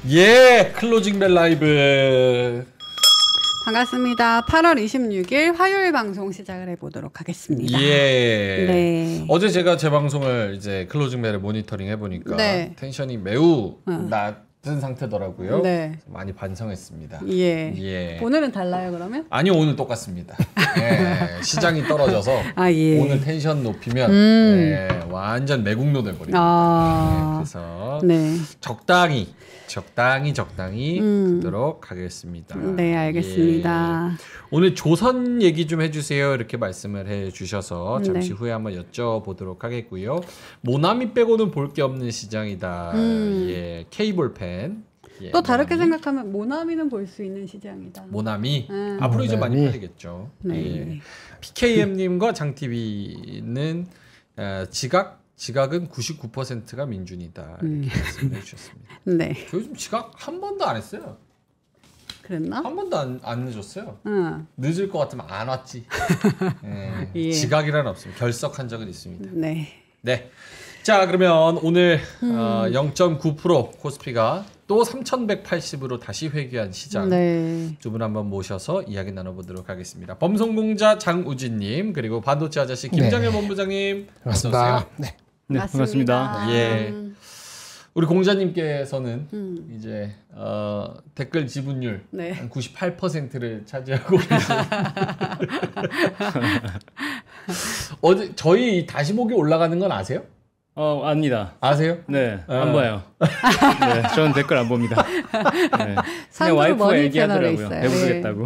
예, 클로징 벨 라이브. 반갑습니다. 8월 26일 화요일 방송 시작을 해보도록 하겠습니다. 예. 네. 어제 제가 제 방송을 이제 클로징 벨을 모니터링 해보니까 네. 텐션이 매우 낮은 상태더라고요. 네. 많이 반성했습니다. 예. 예. 오늘은 달라요, 그러면? 아니요, 오늘 똑같습니다. 예, 시장이 떨어져서 예. 오늘 텐션 높이면 예, 완전 매국노 돼버립니다. 예, 그래서 네. 적당히 듣도록 하겠습니다. 네, 알겠습니다. 예. 오늘 조선 얘기 좀 해주세요. 이렇게 말씀을 해주셔서 잠시 네. 후에 한번 여쭤보도록 하겠고요. 모나미 빼고는 볼 게 없는 시장이다. 예, 케이블펜. 예, 또 다르게 생각하면 모나미는 볼 수 있는 시장이다. 모나미 앞으로 이제 많이 팔리겠죠. 네. 예. PKM님과 장TV는 지각은 99%가 민준이다 이렇게 말씀해 주셨습니다. 네. 요즘 지각 한 번도 안 했어요. 그랬나? 한 번도 안 늦었어요. 응. 늦을 것 같으면 안 왔지. 예. 예. 지각이란 없습니다. 결석한 적은 있습니다. 네. 네. 자, 그러면 오늘 0.9% 코스피가 또 3,180으로 다시 회귀한 시장. 네. 두 분 한번 모셔서 이야기 나눠보도록 하겠습니다. 범성공자 장우진님 그리고 반도체 아저씨 김장현 본부장님. 반갑습니다. 네. 네, 반갑습니다. 예. 우리 공자님께서는 이제 댓글 지분율 네. 한 98%를 차지하고 계세요. 어제 저희 다시 보기 올라가는 건 아세요? 압니다. 아세요? 네, 안 봐요. 네, 저는 댓글 안 봅니다. 네. 그냥 와이프가 얘기하더라고요. 해보겠다고.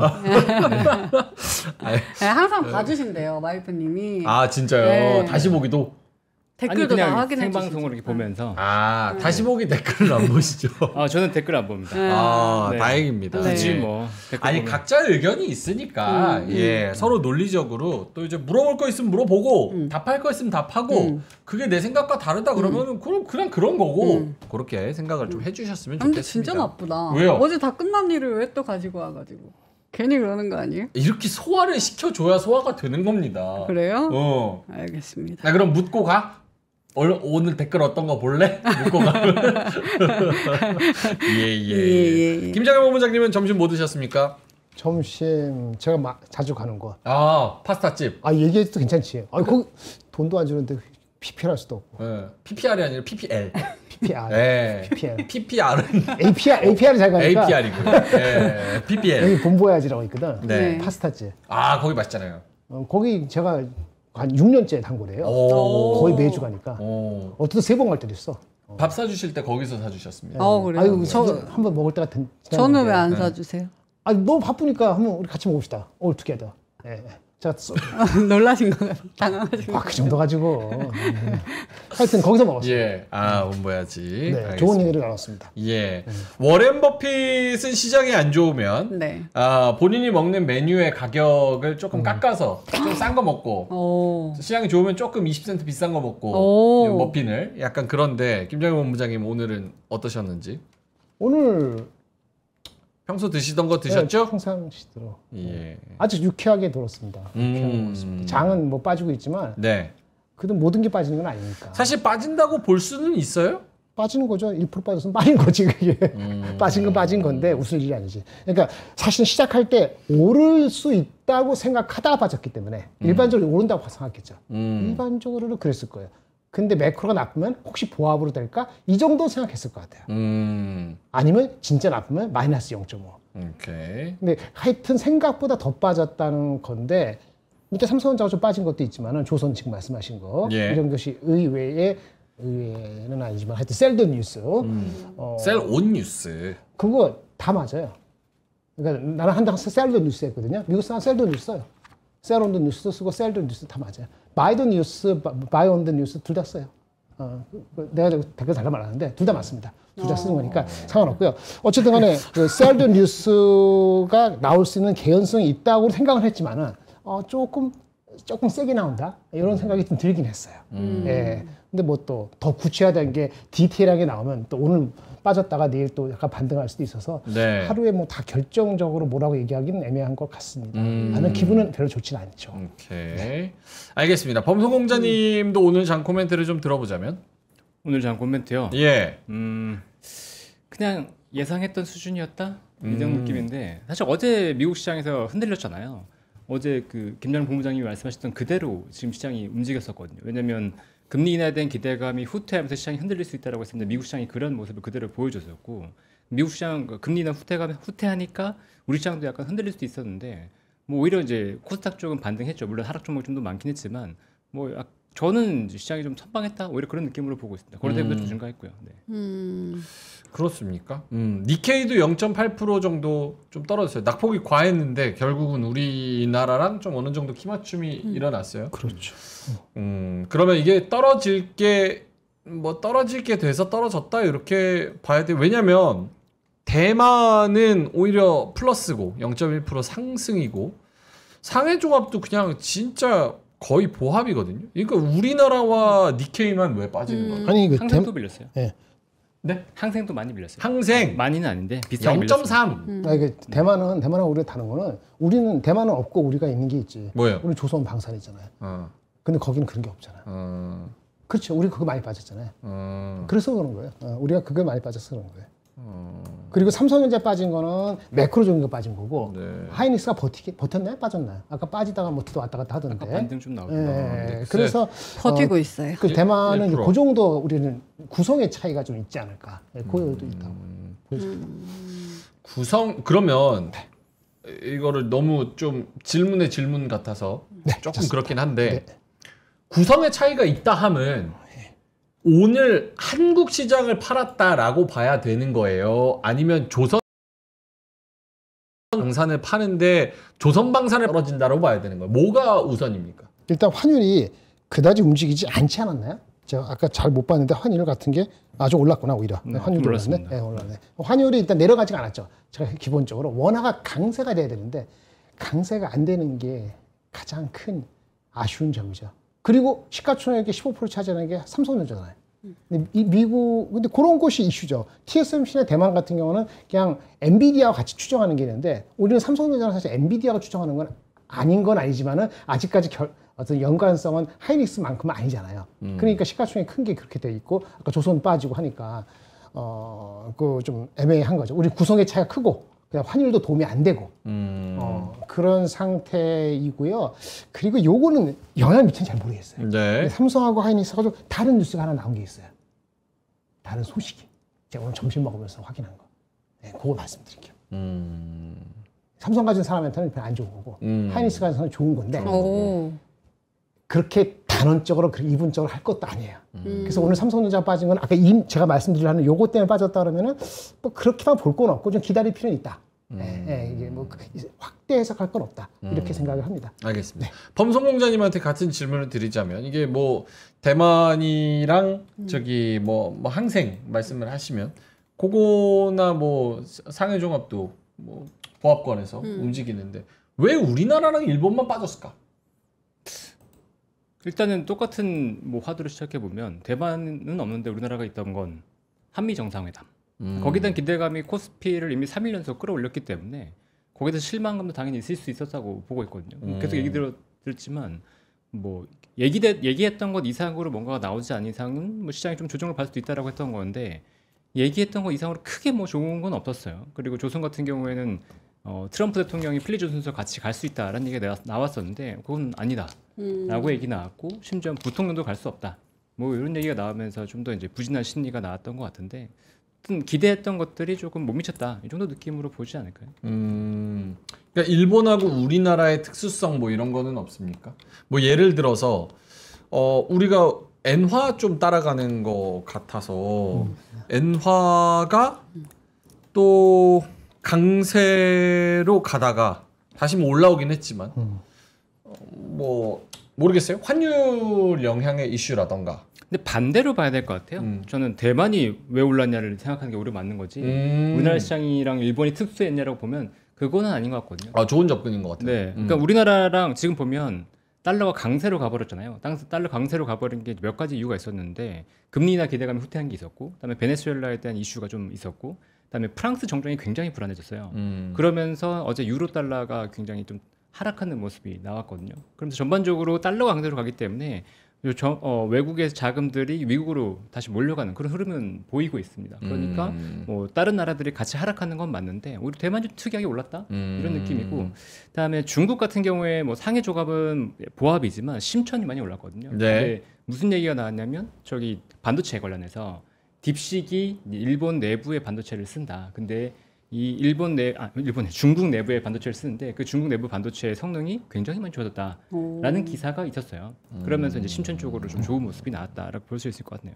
네, 항상 봐주신대요, 와이프님이. 아, 진짜요? 네. 다시 보기도? 댓글도 다 확인해 생방송으로 이렇게 보면서. 다시 보기 댓글을 안 보시죠? 저는 댓글 안 봅니다. 네. 다행입니다. 굳이 뭐 댓글 아니 보면. 각자 의견이 있으니까 예 서로 논리적으로 또 이제 물어볼 거 있으면 물어보고 답할 거 있으면 답하고 그게 내 생각과 다르다 그러면은 그냥 그런 거고 그렇게 생각을 좀 해주셨으면 근데 좋겠습니다. 진짜 나쁘다. 왜요? 어제 다 끝난 일을 왜 또 가지고 와가지고 괜히 그러는 거 아니에요? 이렇게 소화를 시켜줘야 소화가 되는 겁니다. 그래요? 알겠습니다. 나 그럼 묻고 가. 오늘 댓글 어떤 거 볼래? 묻고 가면. 예. 김장현 본부장님은 점심 뭐 드셨습니까? 점심 제가 자주 가는 곳. 파스타집. 얘기해도 괜찮지. 거기 돈도 안 주는데 PPL 할 수도 없고. 네. PPR이 아니라 PPL. PPR. 네. PPL. PPR은 APR 잘 가니까. APR이고요. 네. PPL. 여기 본보야지라고 있거든. 네. 파스타집. 거기 맛있잖아요. 거기 제가 한 6년째 단골이에요. 거의 매주 가니까. 어떻게 3번 갈 때도 있어. 밥 사주실 때 거기서 사주셨습니다. 그래요? 한번 먹을 때가 저는 왜 안 사주세요? 너무 바쁘니까 한번 우리 같이 먹읍시다. All together. 예. 제가 놀라신 거 같아요. 당황하신 거 그 정도 가지고. 하여튼 거기서 먹었어요. 예. 온보야지. 네, 좋은 얘기를 나눴습니다. 예. 워렌 버핏은 시장이 안 좋으면 본인이 먹는 메뉴의 가격을 조금 깎아서 좀 싼 거 먹고 시장이 좋으면 조금 20센트 비싼 거 먹고 머핀을 약간 그런데 김장현 본부장님 오늘은 어떠셨는지? 오늘 평소 드시던 거 드셨죠? 네, 평상시대로. 예. 아주 유쾌하게 돌았습니다. 유쾌하게 먹었습니다. 장은 뭐 빠지고 있지만 그래도 모든 게 빠지는 건 아니니까. 사실 빠진다고 볼 수는 있어요? 빠지는 거죠. 1% 빠졌으면 빠진 거지 그게. 빠진 건 빠진 건데 웃을 일이 아니지. 그러니까 사실 시작할 때 오를 수 있다고 생각하다가 빠졌기 때문에 일반적으로 오른다고 생각했죠. 일반적으로는 그랬을 거예요. 근데 매크로가 나쁘면 혹시 보합으로 될까? 이 정도 생각했을 것 같아요. 아니면 진짜 나쁘면 마이너스 0.5. 오케이. 근데 하여튼 생각보다 더 빠졌다는 건데 밑에 삼성전자가 좀 빠진 것도 있지만은 조선 지금 말씀하신 거 이런 것이 의외는 아니지만 하여튼 셀드 뉴스. 셀온 뉴스. 그거 다 맞아요. 그러니까 나는 한당 셀드 뉴스 했거든요. 미국 사람 셀드 뉴스 써요. 셀온드 뉴스도 쓰고 셀드 뉴스 다 맞아요. 바이드 뉴스, 바이온드 뉴스 둘 다 써요. 내가 댓글 달라 말하는데 둘 다 맞습니다. 둘 다 쓰는 거니까 상관없고요. 어쨌든 간에 그 셀드 뉴스가 나올 수 있는 개연성이 있다고 생각을 했지만은 조금 세게 나온다 이런 생각이 좀 들긴 했어요. 예. 근데 뭐 또 더 구체화된 게 디테일하게 나오면 또 오늘 빠졌다가 내일 또 약간 반등할 수도 있어서 하루에 뭐 다 결정적으로 뭐라고 얘기하기는 애매한 것 같습니다. 나는 기분은 별로 좋지는 않죠. 오케이. 알겠습니다. 범성공자님도 오늘 장 코멘트를 좀 들어보자면 오늘 장 코멘트요. 예. 그냥 예상했던 수준이었다 이런 느낌인데 사실 어제 미국 시장에서 흔들렸잖아요. 어제 그 김정일 본부장님이 말씀하셨던 그대로 지금 시장이 움직였었거든요. 왜냐하면 금리 인하에 대한 기대감이 후퇴하면서 시장이 흔들릴 수 있다라고 했었는데 미국 시장이 그런 모습을 그대로 보여줬었고 미국 시장 금리 인하 후퇴하니까 우리 시장도 약간 흔들릴 수도 있었는데 뭐 오히려 이제 코스닥 쪽은 반등했죠. 물론 하락 종목이 좀 더 많긴 했지만 뭐 저는 시장이 좀 선방했다 오히려 그런 느낌으로 보고 있습니다. 거래대금도 좀 증가했고요. 네. 그렇습니까? 니케이도 0.8% 정도 좀 떨어졌어요. 낙폭이 과했는데 결국은 우리나라랑 좀 어느 정도 키 맞춤이 일어났어요. 그렇죠. 그러면 이게 떨어질 게 돼서 떨어졌다 이렇게 봐야 돼요. 왜냐면 대만은 오히려 플러스고 0.1% 상승이고 상해 종합도 그냥 진짜 거의 보합이거든요. 그러니까 우리나라와 니케이만 왜 빠지는 거예요? 아니 항생도 빌렸어요. 네. 네? 항생도 많이 빌렸어요. 항생 많이는 아닌데 비싸게 0.3. 아니, 대만하고 우리가 다른 거는 우리는 대만은 없고 우리가 있는 게 있지. 뭐예요? 우리 조선 방산이잖아요. 근데 거기는 그런 게 없잖아요. 그렇죠. 우리 그거 많이 빠졌잖아요. 그래서 그런 거예요. 우리가 그거 많이 빠져서 그런 거예요. 그리고 삼성전자 빠진 거는 매크로적인 빠진 거고 네. 하이닉스가 버텼나요? 빠졌나요? 아까 빠지다가 뭐 또 왔다 갔다 하던데. 아까 반등 좀 나오죠. 예, 그래서 버티고 있어요. 그 대만은 1%. 그 정도 우리는 구성의 차이가 좀 있지 않을까. 그것도 있다고. 그러면 이거를 너무 좀 질문의 질문 같아서 조금 좋습니다. 그렇긴 한데 네. 구성의 차이가 있다 함은 오늘 한국 시장을 팔았다라고 봐야 되는 거예요? 아니면 조선 방산을 파는데 조선 방산을 떨어진다고 봐야 되는 거예요? 뭐가 우선입니까? 일단 환율이 그다지 움직이지 않지 않았나요? 제가 아까 잘 못 봤는데 환율 같은 게 아주 올랐구나 오히려. 환율이 올랐네. 네, 올랐네. 환율이 일단 내려가지가 않았죠. 제가 기본적으로 원화가 강세가 돼야 되는데 강세가 안 되는 게 가장 큰 아쉬운 점이죠. 그리고 시가총액의 15% 차지하는 게 삼성전자잖아요. 근데 근데 그런 것이 이슈죠. TSMC나 대만 같은 경우는 그냥 엔비디아와 같이 추정하는 게 있는데 우리는 삼성전자는 사실 엔비디아가 추정하는 건 아닌 건 아니지만은 아직까지 어떤 연관성은 하이닉스만큼은 아니잖아요. 그러니까 시가총액이 큰 게 그렇게 돼 있고 아까 조선 빠지고 하니까 그 좀 애매한 거죠. 우리 구성의 차이가 크고 그냥 환율도 도움이 안 되고 그런 상태이고요. 그리고 요거는 영향을 미치는지 잘 모르겠어요. 네. 삼성하고 하이닉스가 좀 다른 뉴스가 하나 나온 게 있어요. 다른 소식이. 제가 오늘 점심 먹으면서 확인한 거. 네, 그거 말씀드릴게요. 삼성 가진 사람한테는 별로 안 좋은 거고 하이닉스 가진 사람은 좋은 건데 그렇게 단언적으로 이분적으로 할 것도 아니에요. 그래서 오늘 삼성전자 빠진 건 아까 제가 말씀드리려는 요거 때문에 빠졌다 그러면은 뭐 그렇게만 볼 건 없고 좀 기다릴 필요는 있다. 이게 뭐 확대 해석할 건 없다. 이렇게 생각을 합니다. 알겠습니다. 범성공자님한테 같은 질문을 드리자면 이게 뭐 대만이랑 저기 뭐 항생 말씀을 하시면 그거나 뭐 상해종합도 뭐 보합권에서 움직이는데 왜 우리나라랑 일본만 빠졌을까? 일단은 똑같은 뭐 화두를 시작해 보면 대만은 없는데 우리나라가 있던 건 한미 정상회담. 거기에 대한 기대감이 코스피를 이미 3일 연속 끌어올렸기 때문에 거기에 대해서 실망감도 당연히 있을 수 있었다고 보고 있거든요. 계속 얘기 들었지만 뭐 얘기했던 것 이상으로 뭔가가 나오지 않은 이상은 뭐 시장이 좀 조정을 받을 수도 있다라고 했던 건데 얘기했던 것 이상으로 크게 뭐 좋은 건 없었어요. 그리고 조선 같은 경우에는 트럼프 대통령이 필리조 순서 같이 갈 수 있다라는 얘기가 나왔었는데 그건 아니다라고 얘기 나왔고 심지어 부통령도 갈 수 없다. 뭐 이런 얘기가 나오면서 좀 더 이제 부진한 심리가 나왔던 것 같은데 기대했던 것들이 조금 못 미쳤다 이 정도 느낌으로 보지 않을까요? 그러니까 일본하고 우리나라의 특수성 뭐 이런 거는 없습니까? 뭐 예를 들어서 우리가 엔화 좀 따라가는 것 같아서 엔화가 또 강세로 가다가 다시 뭐 올라오긴 했지만 뭐 모르겠어요. 환율 영향의 이슈라던가. 근데 반대로 봐야 될 것 같아요. 저는 대만이 왜 올랐냐를 생각하는 게 오히려 맞는 거지. 우리나라 시장이랑 일본이 특수했냐라고 보면 그거는 아닌 것 같거든요. 아 좋은 접근인 것 같아요. 네, 그러니까 우리나라랑 지금 보면 달러가 강세로 가버렸잖아요. 달러 강세로 가버린 게 몇 가지 이유가 있었는데 금리 인하 기대감이 후퇴한 게 있었고, 그다음에 베네수엘라에 대한 이슈가 좀 있었고, 그다음에 프랑스 정정이 굉장히 불안해졌어요. 그러면서 어제 유로 달러가 굉장히 좀 하락하는 모습이 나왔거든요. 그러면서 전반적으로 달러 강세로 가기 때문에 외국의 자금들이 미국으로 다시 몰려가는 그런 흐름은 보이고 있습니다. 그러니까 뭐 다른 나라들이 같이 하락하는 건 맞는데 오히려 대만이 특이하게 올랐다 이런 느낌이고, 그다음에 중국 같은 경우에 뭐 상해 조갑은 보합이지만 심천이 많이 올랐거든요. 네. 근데 무슨 얘기가 나왔냐면 저기 반도체 관련해서 딥식이 일본 내부의 반도체를 쓴다. 근데 이 중국 내부의 반도체를 쓰는데 그 중국 내부 반도체의 성능이 굉장히 많이 좋아졌다라는 기사가 있었어요. 그러면서 이제 심천 쪽으로 좀 좋은 모습이 나왔다라고 볼 수 있을 것 같네요.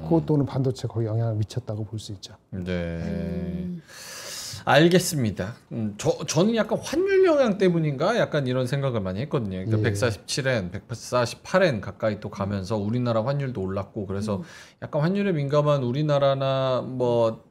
그것도는 반도체 거의 영향을 미쳤다고 볼 수 있죠. 네. 알겠습니다. 저는 약간 환율 영향 때문인가 약간 이런 생각을 많이 했거든요. 그러니까 147엔, 148엔 가까이 또 가면서 우리나라 환율도 올랐고 그래서 약간 환율에 민감한 우리나라나 뭐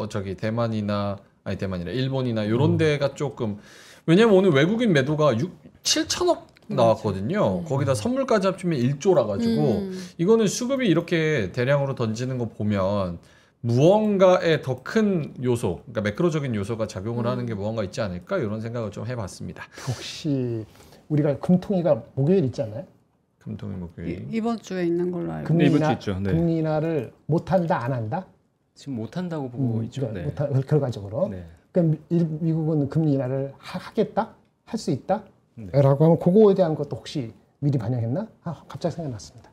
저기 대만이나 일본이나 이런 데가 조금, 왜냐면 오늘 외국인 매도가 7천억 나왔거든요. 거기다 선물까지 합치면 1조라 가지고 이거는 수급이 이렇게 대량으로 던지는 거 보면 무언가의 더 큰 요소, 그러니까 매크로적인 요소가 작용을 하는 게 무언가 있지 않을까 이런 생각을 좀 해봤습니다. 혹시 우리가 금통위가 목요일 있잖아요. 금통위 목요일 이번 주에 있는 걸로 알고 이번 주 있죠. 네. 금리 인하를 못 한다 안 한다? 지금 못 한다고 보고 있죠. 네. 결과적으로. 네. 그럼 미국은 금리 인하를 하겠다? 할 수 있다? 라고 하면 그거에 대한 것도 혹시 미리 반영했나? 갑자기 생각났습니다.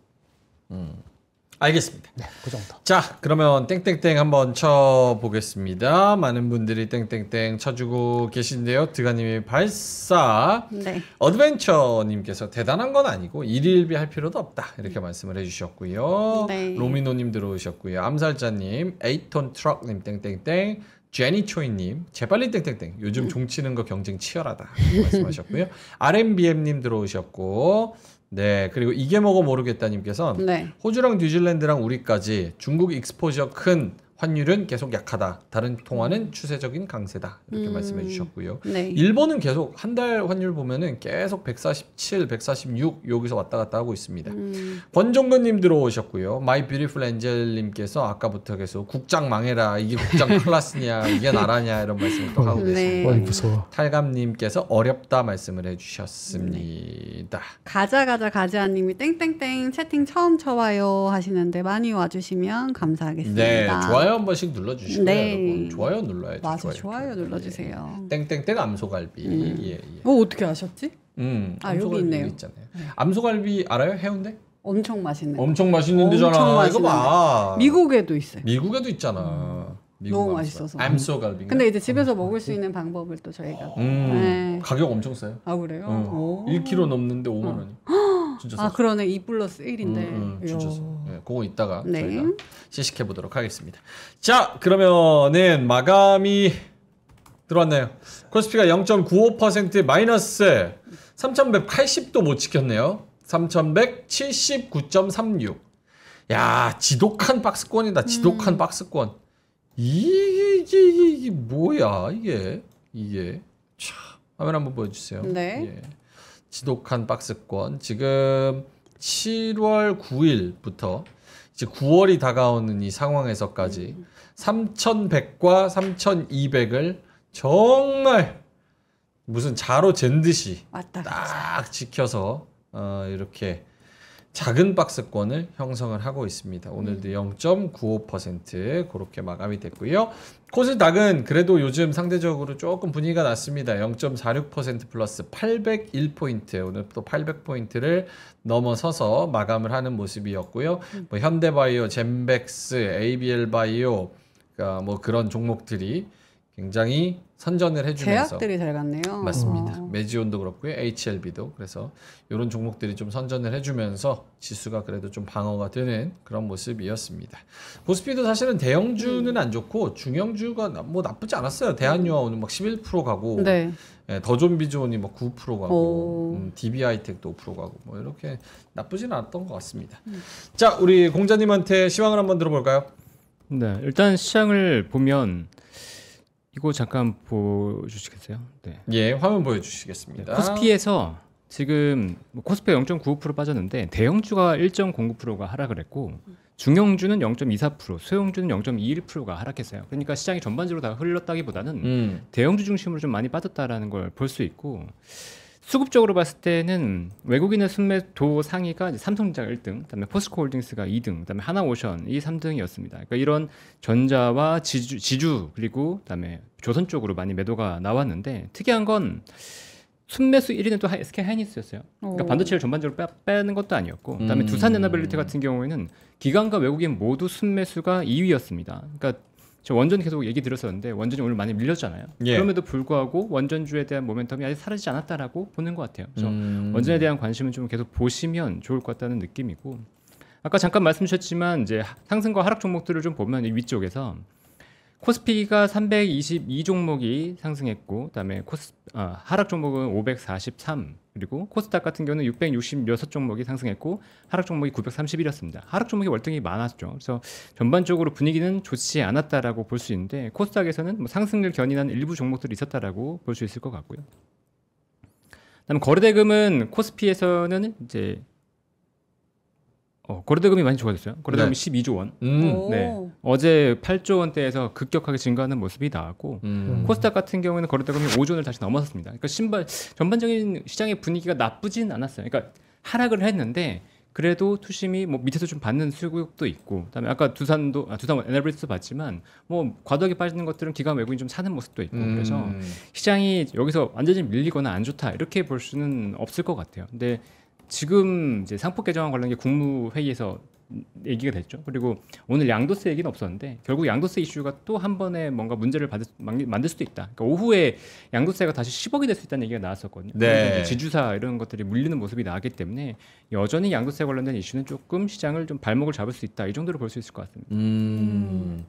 알겠습니다. 네, 그 정도. 자, 그러면 땡땡땡 한번 쳐보겠습니다. 많은 분들이 땡땡땡 쳐주고 계신데요. 드가님이 발사. 네. 어드벤처님께서 대단한 건 아니고 일일비 할 필요도 없다 이렇게 말씀을 해주셨고요. 네. 로미노님 들어오셨고요. 암살자님, 에이톤 트럭님 땡땡땡, 제니초이님, 재빨리 땡땡땡. 요즘 종 치는 거 경쟁 치열하다 말씀하셨고요. RMBM님 들어오셨고. 네, 그리고 이게 뭐고 모르겠다님께서 네. 호주랑 뉴질랜드랑 우리까지 중국 익스포저 큰 환율은 계속 약하다. 다른 통화는 추세적인 강세다. 이렇게 말씀해 주셨고요. 네. 일본은 계속 한 달 환율 보면은 계속 147, 146 여기서 왔다 갔다 하고 있습니다. 권종근님 들어오셨고요. 마이 뷰티풀 엔젤님께서 아까부터 계속 국장 망해라. 이게 국장 클라스냐, 이게 나라냐 이런 말씀을 또 하고 계십니다. 어이 무서워. 탈감님께서 어렵다 말씀을 해주셨습니다. 가자님이 땡땡땡 채팅 처음 쳐와요 하시는데 많이 와주시면 감사하겠습니다. 네, 좋아요 한 번씩 눌러주시고요. 네. 여러분. 좋아요 눌러야죠. 맞아, 좋아요 눌러주세요. 땡땡땡 암소갈비. 예. 어떻게 아셨지? 암소갈비 여기 있네요. 있잖아요. 암소갈비 알아요? 해운대? 엄청 맛있는. 엄청 맛있는 데잖아. 엄청 이거 봐. 미국에도 있어요. 미국에도 있잖아. 미국 너무 암소. 맛있어서. 암소갈비. 근데 이제 집에서 먹을 수 있는 방법을 또 저희가. 네. 가격 엄청 싸요. 아 그래요? 1kg 넘는데 5만 원이. 진짜 싸. 아 그러네 2+1인데. 진짜 싸. 네, 그거 이따가 네. 저희가 시식해 보도록 하겠습니다. 자, 그러면은 마감이 들어왔나요? 코스피가 0.95% 마이너스 3,180도 못 지켰네요. 3,179.36. 야, 지독한 박스권이다. 지독한 박스권. 이게 뭐야? 이게. 참. 화면 한번 보여주세요. 네. 예. 지독한 박스권. 지금 7월 9일부터 이제 9월이 다가오는 이 상황에서까지 3,100과 3,200을 정말 무슨 자로 잰 듯이 맞다. 딱 지켜서 이렇게 작은 박스권을 형성을 하고 있습니다. 오늘도 0.95% 그렇게 마감이 됐고요. 코스닥은 그래도 요즘 상대적으로 조금 분위기가 났습니다. 0.46% 플러스 801포인트. 오늘 또 800포인트를 넘어서서 마감을 하는 모습이었고요. 뭐 현대바이오, 젠백스, ABL바이오 뭐 그런 종목들이 굉장히 선전을 해주면서 제약들이 잘 갔네요. 맞습니다. 메지온도 그렇고요. HLB도 그래서 이런 종목들이 좀 선전을 해주면서 지수가 그래도 좀 방어가 되는 그런 모습이었습니다. 코스피도 사실은 대형주는 안 좋고 중형주가 뭐 나쁘지 않았어요. 대한유화 오늘 막 11% 가고 네. 더존비존이 뭐 9% 가고 DB하이텍도 5% 가고 뭐 이렇게 나쁘진 않았던 것 같습니다. 자, 우리 공자님한테 시황을 한번 들어볼까요? 네, 일단 시장을 보면 이거 잠깐 보여주시겠어요? 네. 예, 화면 보여주시겠습니다. 코스피에서 지금 코스피가 0.95% 빠졌는데 대형주가 1.09%가 하락을 했고 중형주는 0.24%, 소형주는 0.21%가 하락했어요. 그러니까 시장이 전반적으로 다 흘렀다기보다는 대형주 중심으로 좀 많이 빠졌다라는 걸 볼 수 있고 수급적으로 봤을 때는 외국인의 순매도 상위가 이제 삼성전자가 1등, 그다음에 포스코홀딩스가 2등, 그다음에 하나오션이 3등이었습니다. 그러니까 이런 전자와 지주 그리고 그다음에 조선 쪽으로 많이 매도가 나왔는데 특이한 건 순매수 1위는 또 SK 하이닉스였어요. 그러니까 반도체를 전반적으로 빼는 것도 아니었고, 그다음에 두산 에너빌리티 같은 경우에는 기관과 외국인 모두 순매수가 2위였습니다. 그러니까 저 원전 계속 얘기 들었었는데 원전이 오늘 많이 밀렸잖아요. 예. 그럼에도 불구하고 원전주에 대한 모멘텀이 아직 사라지지 않았다라고 보는 것 같아요. 그래서 원전에 대한 관심은 좀 계속 보시면 좋을 것 같다는 느낌이고, 아까 잠깐 말씀 주셨지만 이제 상승과 하락 종목들을 좀 보면 이 위쪽에서 코스피가 322 종목이 상승했고, 그다음에 하락 종목은 543, 그리고 코스닥 같은 경우는 666 종목이 상승했고 하락 종목이 931이었습니다. 하락 종목이 월등히 많았죠. 그래서 전반적으로 분위기는 좋지 않았다라고 볼 수 있는데 코스닥에서는 뭐 상승을 견인한 일부 종목들이 있었다라고 볼 수 있을 것 같고요. 그다음 거래대금은 코스피에서는 이제 거래대금이 많이 좋아졌어요. 거래대금이 12조 원. 네. 어제 8조 원대에서 급격하게 증가하는 모습이 나왔고 코스닥 같은 경우에는 거래대금이 5조 원을 다시 넘어섰습니다. 그러니까 전반적인 시장의 분위기가 나쁘진 않았어요. 그러니까 하락을 했는데 그래도 투심이 뭐 밑에서 좀 받는 수급도 있고, 그다음에 아까 두산 에너빌리티도 봤지만 뭐 과도하게 빠지는 것들은 기관 외국인 좀 사는 모습도 있고, 그래서 시장이 여기서 완전히 밀리거나 안 좋다 이렇게 볼 수는 없을 것 같아요. 근데 지금 이제 상법 개정안 관련된 국무회의에서 얘기가 됐죠. 그리고 오늘 양도세 얘기는 없었는데 결국 양도세 이슈가 또 한 번에 뭔가 문제를 만들 수도 있다. 그러니까 오후에 양도세가 다시 10억이 될 수 있다는 얘기가 나왔었거든요. 네. 지주사 이런 것들이 물리는 모습이 나왔기 때문에 여전히 양도세 관련된 이슈는 조금 시장을 좀 발목을 잡을 수 있다. 이 정도로 볼 수 있을 것 같습니다.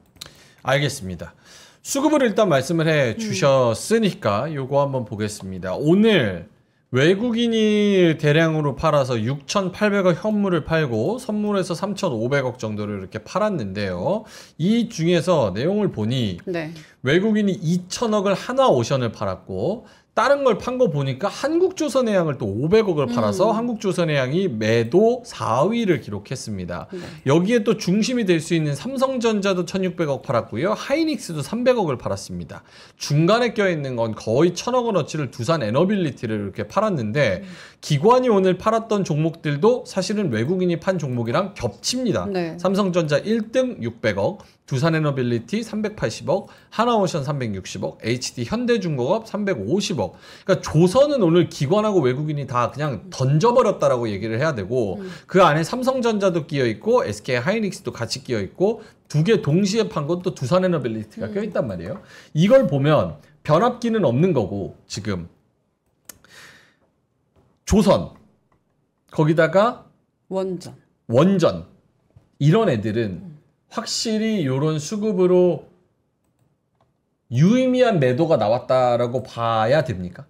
알겠습니다. 수급을 일단 말씀을 해 주셨으니까 요거 한번 보겠습니다. 오늘 외국인이 대량으로 팔아서 6,800억 현물을 팔고 선물에서 3,500억 정도를 이렇게 팔았는데요. 이 중에서 내용을 보니 네. 외국인이 2,000억을 하나오션을 팔았고 다른 걸 판 거 보니까 한국조선해양을 또 500억을 팔아서 한국조선해양이 매도 4위를 기록했습니다. 네. 여기에 또 중심이 될 수 있는 삼성전자도 1,600억 팔았고요. 하이닉스도 300억을 팔았습니다. 중간에 껴있는 건 거의 1,000억 원어치를 두산 에너빌리티를 이렇게 팔았는데 기관이 오늘 팔았던 종목들도 사실은 외국인이 판 종목이랑 겹칩니다. 네. 삼성전자 1등 600억, 두산에너빌리티 380억, 하나오션 360억, HD 현대중공업 350억. 그러니까 조선은 오늘 기관하고 외국인이 다 그냥 던져버렸다라고 얘기를 해야 되고 그 안에 삼성전자도 끼어 있고 SK 하이닉스도 같이 끼어 있고 두 개 동시에 판 건 또 두산에너빌리티가 껴 있단 말이에요. 이걸 보면 변압기는 없는 거고 지금 조선 거기다가 원전 이런 애들은 확실히 이런 수급으로 유의미한 매도가 나왔다라고 봐야 됩니까?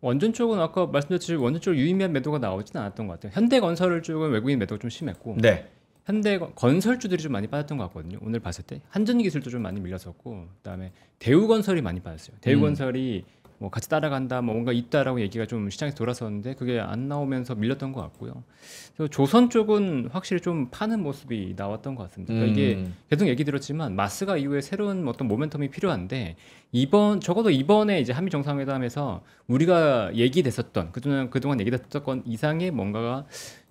원전 쪽은 아까 말씀드렸듯이 원전 쪽 유의미한 매도가 나오지는 않았던 것 같아요. 현대건설 쪽은 외국인 매도가 좀 심했고 네. 현대건설주들이 좀 많이 빠졌던 것 같거든요. 오늘 봤을 때 한전기술도 좀 많이 밀렸었고 그다음에 대우건설이 많이 빠졌어요. 대우건설이 뭐 같이 따라간다, 뭐 뭔가 있다라고 얘기가 좀 시장에서 돌았었는데 그게 안 나오면서 밀렸던 것 같고요. 그래서 조선 쪽은 확실히 좀 파는 모습이 나왔던 것 같습니다. 그러니까 이게 계속 얘기 들었지만 마스가 이후에 새로운 어떤 모멘텀이 필요한데 적어도 이번에 이제 한미 정상회담에서 우리가 얘기됐었던 그동안 얘기됐었던 건 이상의 뭔가가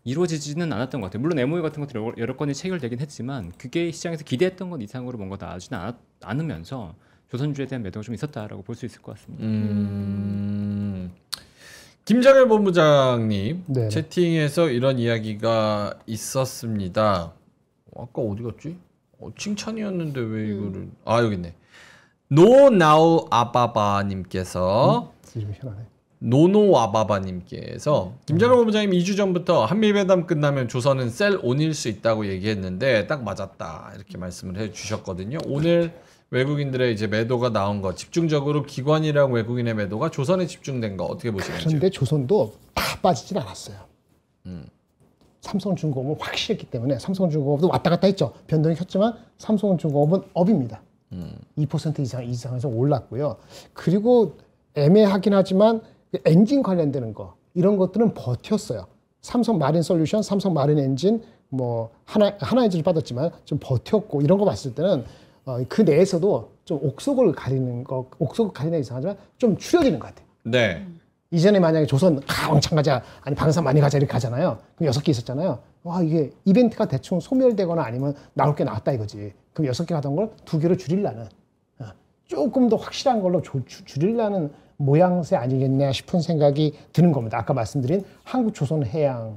이루어지지는 않았던 것 같아요. 물론 MOU 같은 것들이 여러 건이 체결되긴 했지만 그게 시장에서 기대했던 것 이상으로 뭔가 나아지는 않으면서 조선주에 대한 매도가 좀 있었다라고 볼 수 있을 것 같습니다. 김장열 본부장님 네. 채팅에서 이런 이야기가 있었습니다. 아까 어디 갔지? 칭찬이었는데 왜 이거를 여기 있네. 노나우 아바바님께서 이름이 희한하네. 노노와바바님께서 김장열 본부장님 2주 전부터 한미회담 끝나면 조선은 셀온일 수 있다고 얘기했는데 딱 맞았다 이렇게 말씀을 해주셨거든요. 오늘 외국인들의 이제 매도가 나온 거 집중적으로 기관이랑 외국인의 매도가 조선에 집중된 거 어떻게 보시는지요? 그런데 조선도 다 빠지진 않았어요. 삼성중공업은 확실했기 때문에 삼성중공업도 왔다 갔다 했죠. 변동이 컸지만 삼성중공업은 업입니다. 2% 이상에서 올랐고요. 그리고 애매하긴 하지만 엔진 관련되는 거 이런 것들은 버텼어요. 삼성 마린 솔루션, 삼성 마린 엔진, 뭐 하나 엔진을 받았지만 좀 버텼고 이런 거 봤을 때는 그 내에서도 좀 옥석을 가리는 이상하지만 좀 추려지는 것 같아요. 네. 이전에 만약에 조선 왕창 가자, 아니 방산 많이 가자 이렇게 가잖아요. 그럼 6개 있었잖아요. 와, 이게 이벤트가 대충 소멸되거나 아니면 나올 게 나왔다 이거지. 그럼 6개 가던 걸 2개로 줄이려는, 조금 더 확실한 걸로 줄이려는 모양새 아니겠냐 싶은 생각이 드는 겁니다. 아까 말씀드린 한국조선해양,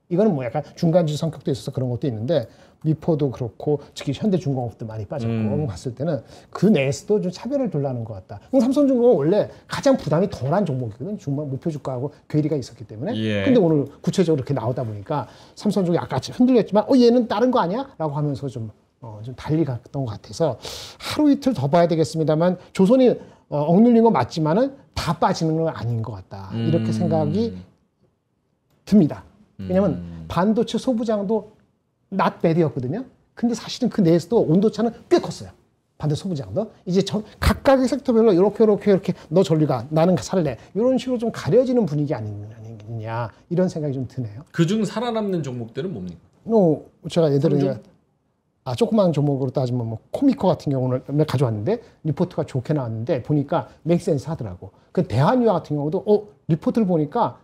이거는 뭐 약간 중간지 성격도 있어서 그런 것도 있는데, 미포도 그렇고 특히 현대중공업도 많이 빠졌고 봤을 때는 그 내에서도 좀 차별을 두려는 것 같다. 삼성중공업은 원래 가장 부담이 덜한 종목이거든. 중간 목표주가하고 괴리가 있었기 때문에. 예. 근데 오늘 구체적으로 이렇게 나오다 보니까 삼성중공업이 아까 흔들렸지만 얘는 다른 거 아니야? 라고 하면서 좀 달리 갔던 것 같아서 하루 이틀 더 봐야 되겠습니다만, 조선이 억눌린 거 맞지만은 다 빠지는 건 아닌 것 같다. 이렇게 생각이 듭니다. 왜냐면 반도체 소부장도 not bad이었거든요. 근데 사실은 그 내에서도 온도차는 꽤 컸어요. 반도체 소부장도. 이제 각각의 섹터별로 이렇게 너 저리 가, 나는 살래. 이런 식으로 좀 가려지는 분위기 아니냐. 이런 생각이 좀 드네요. 그중 살아남는 종목들은 뭡니까? 제가 예를 조그마한 종목으로 따지면 뭐 코미코 같은 경우는 가져왔는데 리포트가 좋게 나왔는데 보니까 맥센스 하더라고. 그 대한유화 같은 경우도 리포트를 보니까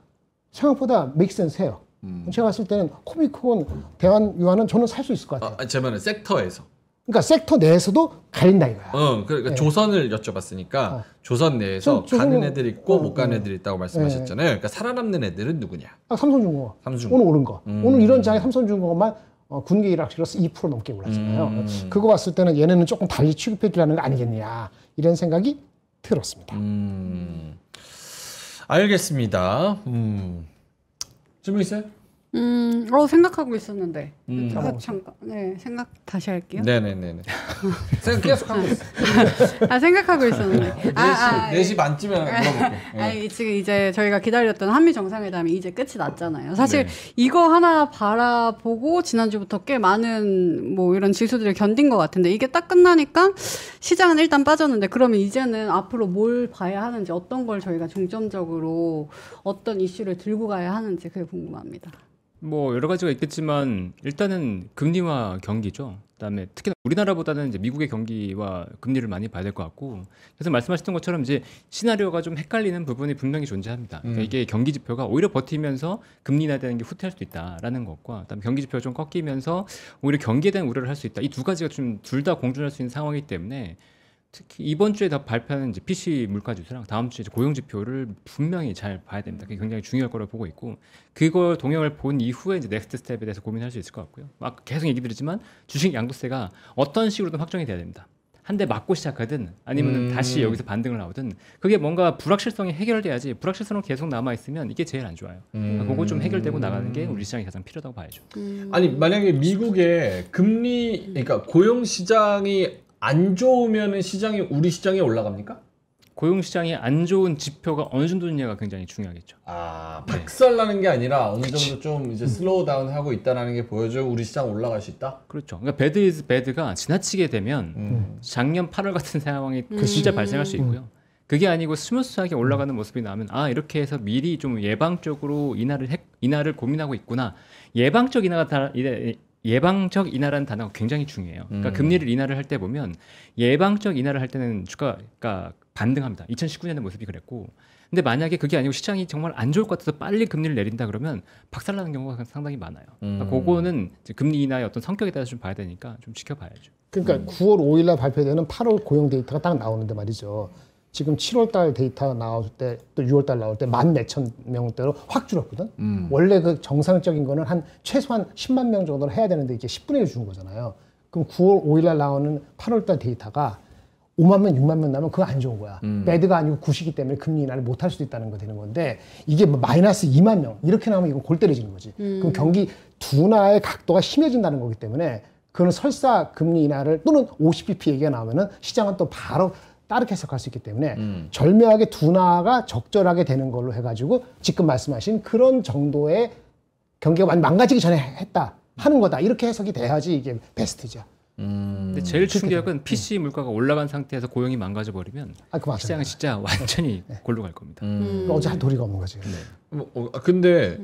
생각보다 맥센스해요. 제가 봤을 때는 코미콘, 대한유화는 저는 살 수 있을 것 같아요. 제 말은 섹터에서. 그러니까 섹터 내에서도 갈린다 이거야. 그러니까 조선을 여쭤봤으니까 조선 내에서 가는 애들 있고 못 가는 애들 있다고 말씀하셨잖아요. 그러니까 살아남는 애들은 누구냐? 삼성중공업. 오늘 오른 거. 오늘 이런 장에 삼성중공업만 군계 일학시로서 2% 넘게 올랐잖아요. 그거 봤을 때는 얘네는 조금 달리 취급해주려는 거 아니겠냐, 이런 생각이 들었습니다. 알겠습니다. 질문 있어요? 생각하고 있었는데. 잠깐. 네, 생각 다시 할게요. 네네네. 생각 계속 하고 있어. 생각하고 있었는데. 4시 반쯤에 물어볼게요. 지금 이제 저희가 기다렸던 한미 정상회담이 이제 끝이 났잖아요. 사실 이거 하나 바라보고 지난주부터 꽤 많은 뭐 이런 지수들을 견딘 것 같은데, 이게 딱 끝나니까 시장은 일단 빠졌는데, 그러면 이제는 앞으로 뭘 봐야 하는지, 어떤 걸 저희가 중점적으로 어떤 이슈를 들고 가야 하는지 그게 궁금합니다. 뭐 여러 가지가 있겠지만 일단은 금리와 경기죠. 그다음에 특히나 우리나라보다는 이제 미국의 경기와 금리를 많이 봐야 될 것 같고, 그래서 말씀하셨던 것처럼 이제 시나리오가 좀 헷갈리는 부분이 분명히 존재합니다. 그러니까 이게 경기 지표가 오히려 버티면서 금리 인하되는 게 후퇴할 수도 있다라는 것과, 그다음에 경기 지표가 좀 꺾이면서 오히려 경기에 대한 우려를 할 수 있다. 이 두 가지가 좀 둘 다 공존할 수 있는 상황이기 때문에, 특히 이번 주에 다 발표하는 이제 PC 물가 지수랑 다음 주에 이제 고용 지표를 분명히 잘 봐야 됩니다. 그게 굉장히 중요할 거라고 보고 있고, 그걸 동향을 본 이후에 이제 넥스트 스텝에 대해서 고민할 수 있을 것 같고요. 막 계속 얘기 드리지만 주식 양도세가 어떤 식으로든 확정이 돼야 됩니다. 한 대 맞고 시작하든 아니면 다시 여기서 반등을 나오든, 그게 뭔가 불확실성이 해결돼야지, 불확실성은 계속 남아 있으면 이게 제일 안 좋아요. 그거 좀 해결되고 나가는 게 우리 시장이 가장 필요하다고 봐야죠. 아니, 만약에 미국의 금리, 그러니까 고용 시장이 안 좋으면 시장이, 우리 시장이 올라갑니까? 고용 시장이 안 좋은 지표가 어느 정도냐가 굉장히 중요하겠죠. 박살나는 게 아니라 어느 정도 좀 이제 슬로우 다운 하고 있다는 게 보여줘요. 우리 시장 올라갈 수 있다? 그렇죠. 그러니까 배드 이즈 배드가 지나치게 되면 작년 8월 같은 상황이 진짜 발생할 수 있고요. 그게 아니고 스무스하게 올라가는 모습이 나오면 이렇게 해서 미리 좀 예방적으로 인하를 고민하고 있구나. 예방적 인하라는 단어가 굉장히 중요해요. 그러니까 금리를 인하를 할 때 보면 예방적 인하를 할 때는 주가가 반등합니다. 2019년의 모습이 그랬고, 근데 만약에 그게 아니고 시장이 정말 안 좋을 것 같아서 빨리 금리를 내린다 그러면 박살나는 경우가 상당히 많아요. 그러니까 그거는 금리 인하의 어떤 성격에 따라서 좀 봐야 되니까 좀 지켜봐야죠. 그러니까 9월 5일날 발표되는 8월 고용 데이터가 딱 나오는데 말이죠. 지금 7월달 데이터 나올 때, 또 6월달 나올 때 14,000명대로 확 줄었거든. 원래 그 정상적인 거는 한 최소한 10만 명 정도는 해야 되는데 이게 10분의 1 준 거잖아요. 그럼 9월 5일날 나오는 8월달 데이터가 5만 명, 6만 명 나면 그거 안 좋은 거야. 배드가 아니고 굿이기 때문에 금리 인하를 못 할 수도 있다는 거 되는 건데, 이게 마이너스 2만 명 이렇게 나오면 이건 골 때려지는 거지. 그럼 경기 둔화의 각도가 심해진다는 거기 때문에, 그거는 설사 금리 인하를 또는 50bp 얘기가 나오면은 시장은 또 바로 다르게 해석할 수 있기 때문에 절묘하게 둔화가 적절하게 되는 걸로 해가지고 지금 말씀하신 그런 정도의 경기가 망가지기 전에 했다 하는 거다, 이렇게 해석이 돼야지 이게 베스트죠. 근데 제일 충격은 PC 물가가 올라간 상태에서 고용이 망가져 버리면 시장은 진짜 완전히 골로 갈 겁니다. 어제 할 도리가 없는 거지. 근데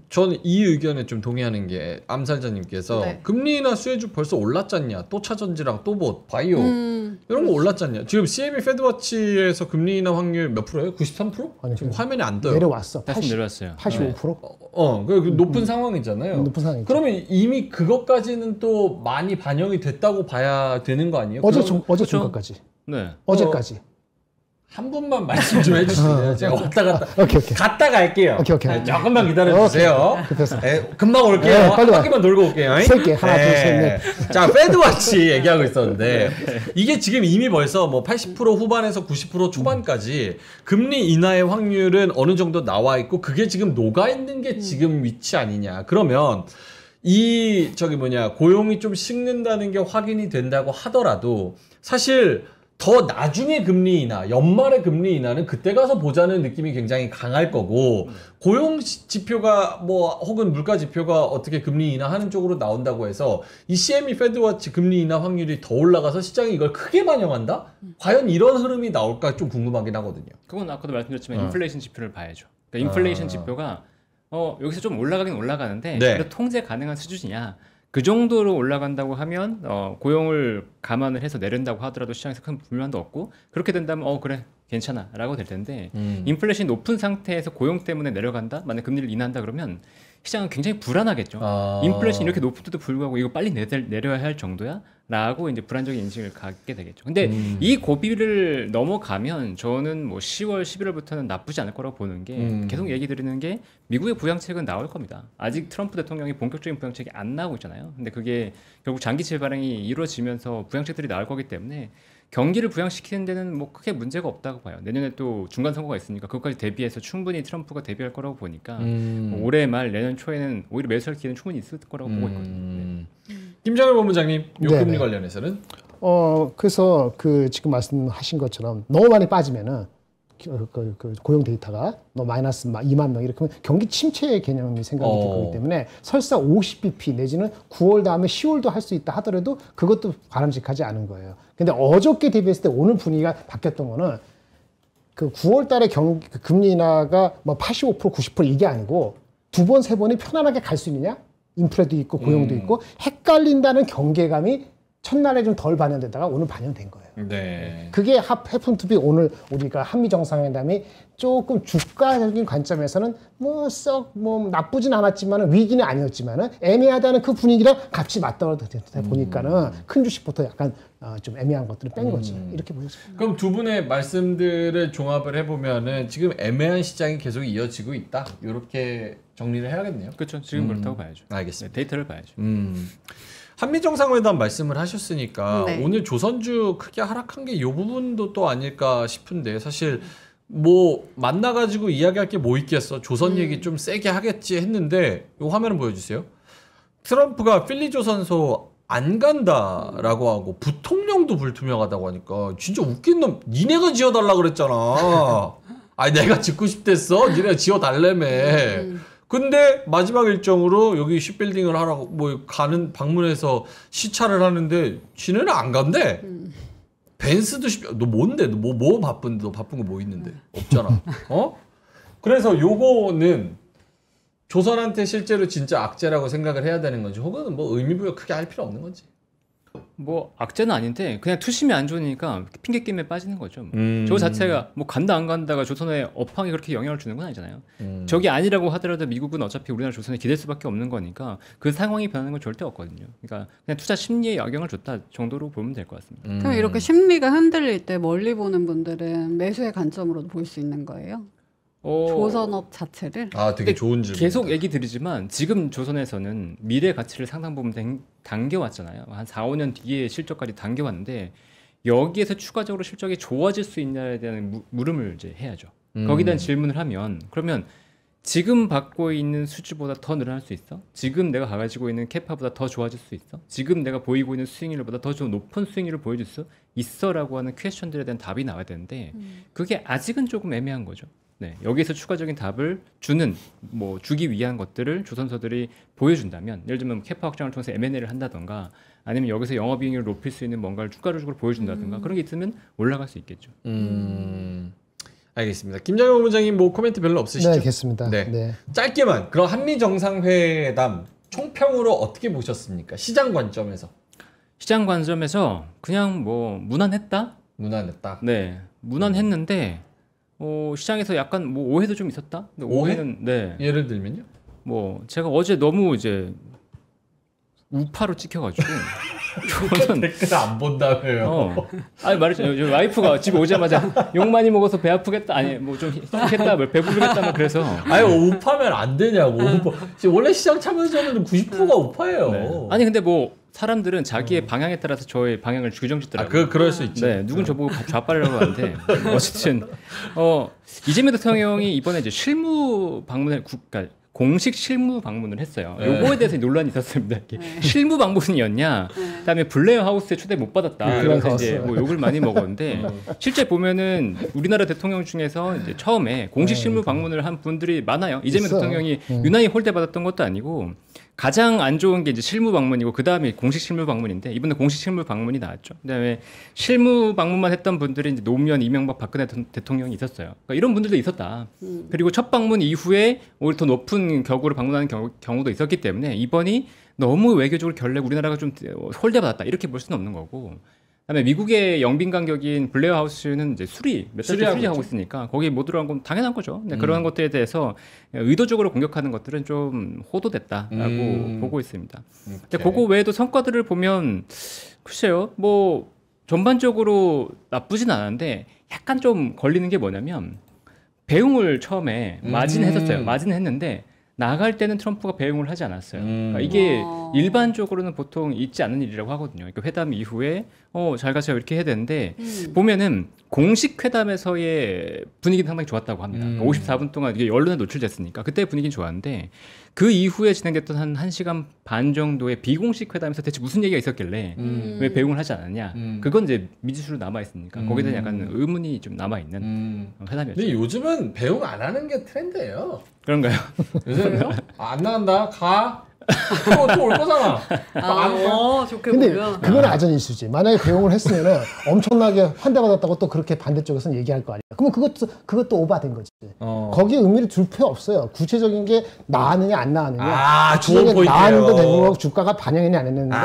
저는 이 의견에 좀 동의하는 게 암살자님께서 네. 금리 인하 수혜주 벌써 올랐잖냐. 또 차전지랑 또 뭐 바이오 이런 거 올랐잖냐. 지금 CME 패드워치에서 금리 인하 확률 몇 프로예요? 93%? 아니, 지금 화면에 안 떠요. 내려왔어. 다시 내려왔어요. 85%? 그 높은 상황이잖아요. 높은 상황이죠. 그러면 이미 그것까지는 또 많이 반영이 됐다고 봐야 되는 거 아니에요? 어제 중간까지. 네. 어제까지. 한 분만 말씀 좀 해주시면 제가 왔다 갔다 오케이. 갔다 갈게요. 오케이. 조금만 기다려주세요. 금방 올게요. 빨리 와. 한 바퀴만 돌고 올게요. 셀게 하나 둘 셋 넷. 자, 패드워치 얘기하고 있었는데 이게 지금 이미 벌써 뭐 80% 후반에서 90% 초반까지 금리 인하의 확률은 어느 정도 나와 있고 그게 지금 녹아 있는 게 지금 위치 아니냐. 그러면 이 고용이 좀 식는다는 게 확인이 된다고 하더라도 사실 더 나중에 금리 인하, 연말에 금리 인하는 그때 가서 보자는 느낌이 굉장히 강할 거고 고용 지표가 뭐 혹은 물가 지표가 어떻게 금리 인하하는 쪽으로 나온다고 해서 이 CME 패드워치 금리 인하 확률이 더 올라가서 시장이 이걸 크게 반영한다? 과연 이런 흐름이 나올까 좀 궁금하긴 하거든요. 그건 아까도 말씀드렸지만 인플레이션 지표를 봐야죠. 그러니까 인플레이션 지표가 여기서 좀 올라가긴 올라가는데 네. 통제 가능한 수준이냐. 그 정도로 올라간다고 하면 고용을 감안을 해서 내린다고 하더라도 시장에서 큰 불만도 없고 그렇게 된다면 그래 괜찮아 라고 될 텐데 인플레이션이 높은 상태에서 고용 때문에 내려간다? 만약 금리를 인하한다 그러면 시장은 굉장히 불안하겠죠. 인플레이션이 이렇게 높은데도 불구하고 이거 빨리 내려야 할 정도야? 라고 이제 불안적인 인식을 갖게 되겠죠. 근데 이 고비를 넘어가면 저는 뭐 10월, 11월부터는 나쁘지 않을 거라고 보는 게 계속 얘기 드리는 게 미국의 부양책은 나올 겁니다. 아직 트럼프 대통령이 본격적인 부양책이 안 나오고 있잖아요. 근데 그게 결국 장기채 발행이 이루어지면서 부양책들이 나올 거기 때문에 경기를 부양시키는 데는 뭐 크게 문제가 없다고 봐요. 내년에 또 중간 선거가 있으니까 그것까지 대비해서 충분히 트럼프가 대비할 거라고 보니까 뭐 올해 말 내년 초에는 오히려 매수할 기회는 충분히 있을 거라고 보고 있거든요. 네. 김정일 본부장님, 요금리 관련해서는? 그래서 지금 말씀하신 것처럼 너무 많이 빠지면은 그 고용 데이터가 마이너스 2만 명 이렇게 하면 경기 침체의 개념이 생각이 들 거기 때문에 설사 50bp 내지는 9월 다음에 10월도 할 수 있다 하더라도 그것도 바람직하지 않은 거예요. 근데 어저께 대비했을 때 오늘 분위기가 바뀌었던 거는 그 9월 달에 금리 인하가 뭐 85%, 90% 이게 아니고 두 번, 세 번이 편안하게 갈 수 있느냐? 인플레도 있고 고용도 있고 헷갈린다는 경계감이 첫날에 좀 덜 반영되다가 오늘 반영된 거예요. 네. 그게 happen to be 오늘 우리가 한미 정상회담이 조금 주가적인 관점에서는 썩 나쁘진 않았지만은 위기는 아니었지만은 애매하다는 그 분위기랑 같이 맞닿아다 보니까는 큰 주식부터 약간 좀 애매한 것들을 뺀 거지. 이렇게 보였습니다. 그럼 두 분의 말씀들을 종합을 해보면은 지금 애매한 시장이 계속 이어지고 있다. 이렇게 정리를 해야겠네요. 그렇죠. 지금 그렇다고 봐야죠. 알겠습니다. 네, 데이터를 봐야죠. 한미정상회담 말씀을 하셨으니까 네. 오늘 조선주 크게 하락한 게 이 부분도 또 아닐까 싶은데 사실 뭐 만나가지고 이야기할 게 뭐 있겠어. 조선 얘기 좀 세게 하겠지 했는데 이 화면을 보여주세요. 트럼프가 필리조선소 안 간다라고 하고 부통령도 불투명하다고 하니까 진짜 웃긴 놈. 니네가 지어달라 그랬잖아. 아니 내가 짓고 싶댔어. 니네가 지어달래며. 근데 마지막 일정으로 여기 슈빌딩을 하라고 뭐 가는 방문해서 시찰을 하는데 지네는 안 간대. 벤스도 너 뭔데? 너 뭐 바쁜데? 너 바쁜 거 뭐 있는데? 없잖아. 그래서 요거는 조선한테 실제로 진짜 악재라고 생각을 해야 되는 건지 혹은 뭐 의미부여 크게 할 필요 없는 건지. 뭐 악재는 아닌데 그냥 투심이 안 좋으니까 핑계 게임에 빠지는 거죠. 저 자체가 뭐 간다 안 간다가 조선의 업황에 그렇게 영향을 주는 건 아니잖아요. 저게 아니라고 하더라도 미국은 어차피 우리나라 조선에 기댈 수밖에 없는 거니까 그 상황이 변하는 건 절대 없거든요. 그러니까 그냥 투자 심리에 영향을 줬다 정도로 보면 될 것 같습니다. 그럼 이렇게 심리가 흔들릴 때 멀리 보는 분들은 매수의 관점으로도 볼 수 있는 거예요? 조선업 자체를? 되게 좋은 질문. 계속 얘기 드리지만 지금 조선에서는 미래 가치를 상당 부분 당겨왔잖아요. 한 4, 5년 뒤에 실적까지 당겨왔는데 여기에서 추가적으로 실적이 좋아질 수 있냐에 대한 물음을 이제 해야죠. 거기에 대한 질문을 하면 그러면 지금 받고 있는 수주보다 더 늘어날 수 있어? 지금 내가 가지고 있는 캐파보다 더 좋아질 수 있어? 지금 내가 보이고 있는 수익률보다 더 좀 높은 수익률을 보여줄 수 있어? 라고 하는 퀘스천들에 대한 답이 나와야 되는데 그게 아직은 조금 애매한 거죠. 네, 여기서 추가적인 답을 주기 위한 것들을 조선서들이 보여준다면 예를 들면 캐파 확장을 통해서 M&A를 한다던가 아니면 여기서 영업이익률을 높일 수 있는 뭔가를 추가적으로 보여준다던가 그런 게 있으면 올라갈 수 있겠죠. 알겠습니다. 김장현 본부장님 뭐 코멘트 별로 없으시죠? 네, 알겠습니다. 네. 네. 짧게만 그럼 한미 정상회담 총평으로 어떻게 보셨습니까? 시장 관점에서. 시장 관점에서 그냥 뭐 무난했다? 무난했다. 네, 무난했는데 시장에서 약간 뭐 오해도 좀 있었다. 근데 오해는 네. 예를 들면요? 뭐 제가 어제 너무 이제 우파로 찍혀가지고 저는 댓글 안 본다며요. 아니 말했죠. 와이프가 집에 오자마자 욕 많이 먹어서 배 아프겠다. 아니 뭐 좀 힘들겠다, 배부르겠다 막 그래서. 아니 우파면 안 되냐고. 원래 시장 참여자들은 90%가 우파예요. 네. 아니 근데 뭐 사람들은 자기의 방향에 따라서 저의 방향을 규정짓더라고요. 그럴 수 있죠. 네, 누군 저보고 좌빨이라고 하는데 어쨌든 이재명 대통령이 이번에 이제 실무 방문을 그러니까 공식 실무 방문을 했어요. 네. 요거에 대해서 논란이 있었습니다. 실무 방문이었냐? 그다음에 블레어 하우스에 초대 못 받았다. 그래서 이제 뭐 욕을 많이 먹었는데 실제 보면은 우리나라 대통령 중에서 이제 처음에 공식 실무 방문을 한 분들이 많아요. 이재명 대통령이 유난히 홀대 받았던 것도 아니고 가장 안 좋은 게 이제 실무 방문이고 그 다음에 공식 실무 방문인데 이번에 공식 실무 방문이 나왔죠. 그다음에 실무 방문만 했던 분들이 이제 노무현, 이명박, 박근혜 대통령이 있었어요. 그러니까 이런 분들도 있었다. 그리고 첫 방문 이후에 오히려 더 높은 격으로 방문하는 경우도 있었기 때문에 이번이 너무 외교적으로 결례 우리나라가 좀 홀대받았다 이렇게 볼 수는 없는 거고. 그다음에 미국의 영빈 간격인 블레어 하우스는 이제 몇 달째 수리하고 있으니까 거기 못 들어간 건 당연한 거죠. 근데 그런 것들에 대해서 의도적으로 공격하는 것들은 좀 호도됐다라고 보고 있습니다. 근데 그거 외에도 성과들을 보면 글쎄요, 뭐 전반적으로 나쁘진 않은데 약간 좀 걸리는 게 뭐냐면 배웅을 처음에 마진했었어요. 마진했는데 나갈 때는 트럼프가 배웅을 하지 않았어요. 그러니까 이게 일반적으로는 보통 있지 않은 일이라고 하거든요. 그러니까 회담 이후에 잘 가세요 이렇게 해야 되는데 보면은 공식 회담에서의 분위기는 상당히 좋았다고 합니다. 그러니까 54분 동안 이게 언론에 노출됐으니까 그때 분위기는 좋았는데 그 이후에 진행됐던 한 1시간 반 정도의 비공식 회담에서 대체 무슨 얘기가 있었길래 왜 배웅을 하지 않았냐. 그건 이제 미지수로 남아있으니까 거기에 대한 약간 의문이 좀 남아있는 회담이었죠. 근데 요즘은 배웅 안 하는 게 트렌드예요. 그런가요? 요새는요? 안 나간다. 가. 또 올 거잖아. 좋게 근데 보면. 그건 아전 이슈지. 만약에 배웅을 했으면은 엄청나게 환대받았다고 또 그렇게 반대쪽에서는 얘기할 거 아니야. 그러면 그것도 오바된 거지. 거기에 의미를 둘 필요 없어요. 구체적인 게 나왔느냐 안 나왔느냐. 좋은 포인트예요. 나왔는데 되는 거고 주가가 반영했냐 안 했는데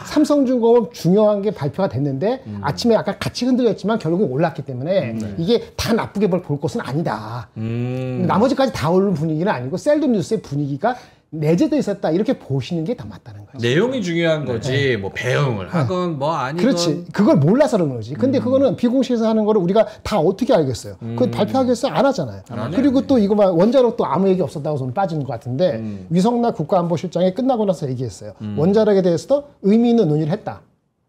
삼성중공업 중요한 게 발표가 됐는데 아침에 약간 같이 흔들렸지만 결국은 올랐기 때문에 이게 다 나쁘게 볼 것은 아니다. 나머지까지 다 오른 분위기는 아니고 셀드 뉴스의 분위기가 내재돼 있었다 이렇게 보시는 게 더 맞다는 거죠. 내용이 중요한 거지 뭐 배웅을 하건 뭐 아니건. 그렇지. 그걸 몰라서 그런 거지. 근데 그거는 비공식에서 하는 거를 우리가 다 어떻게 알겠어요. 그거 발표하겠어요? 안 하잖아요. 그리고 또 이거 막 원자력 또 아무 얘기 없었다고 손 빠지는 것 같은데 위성락 국가안보실장이 끝나고 나서 얘기했어요. 원자력에 대해서도 의미 있는 논의를 했다.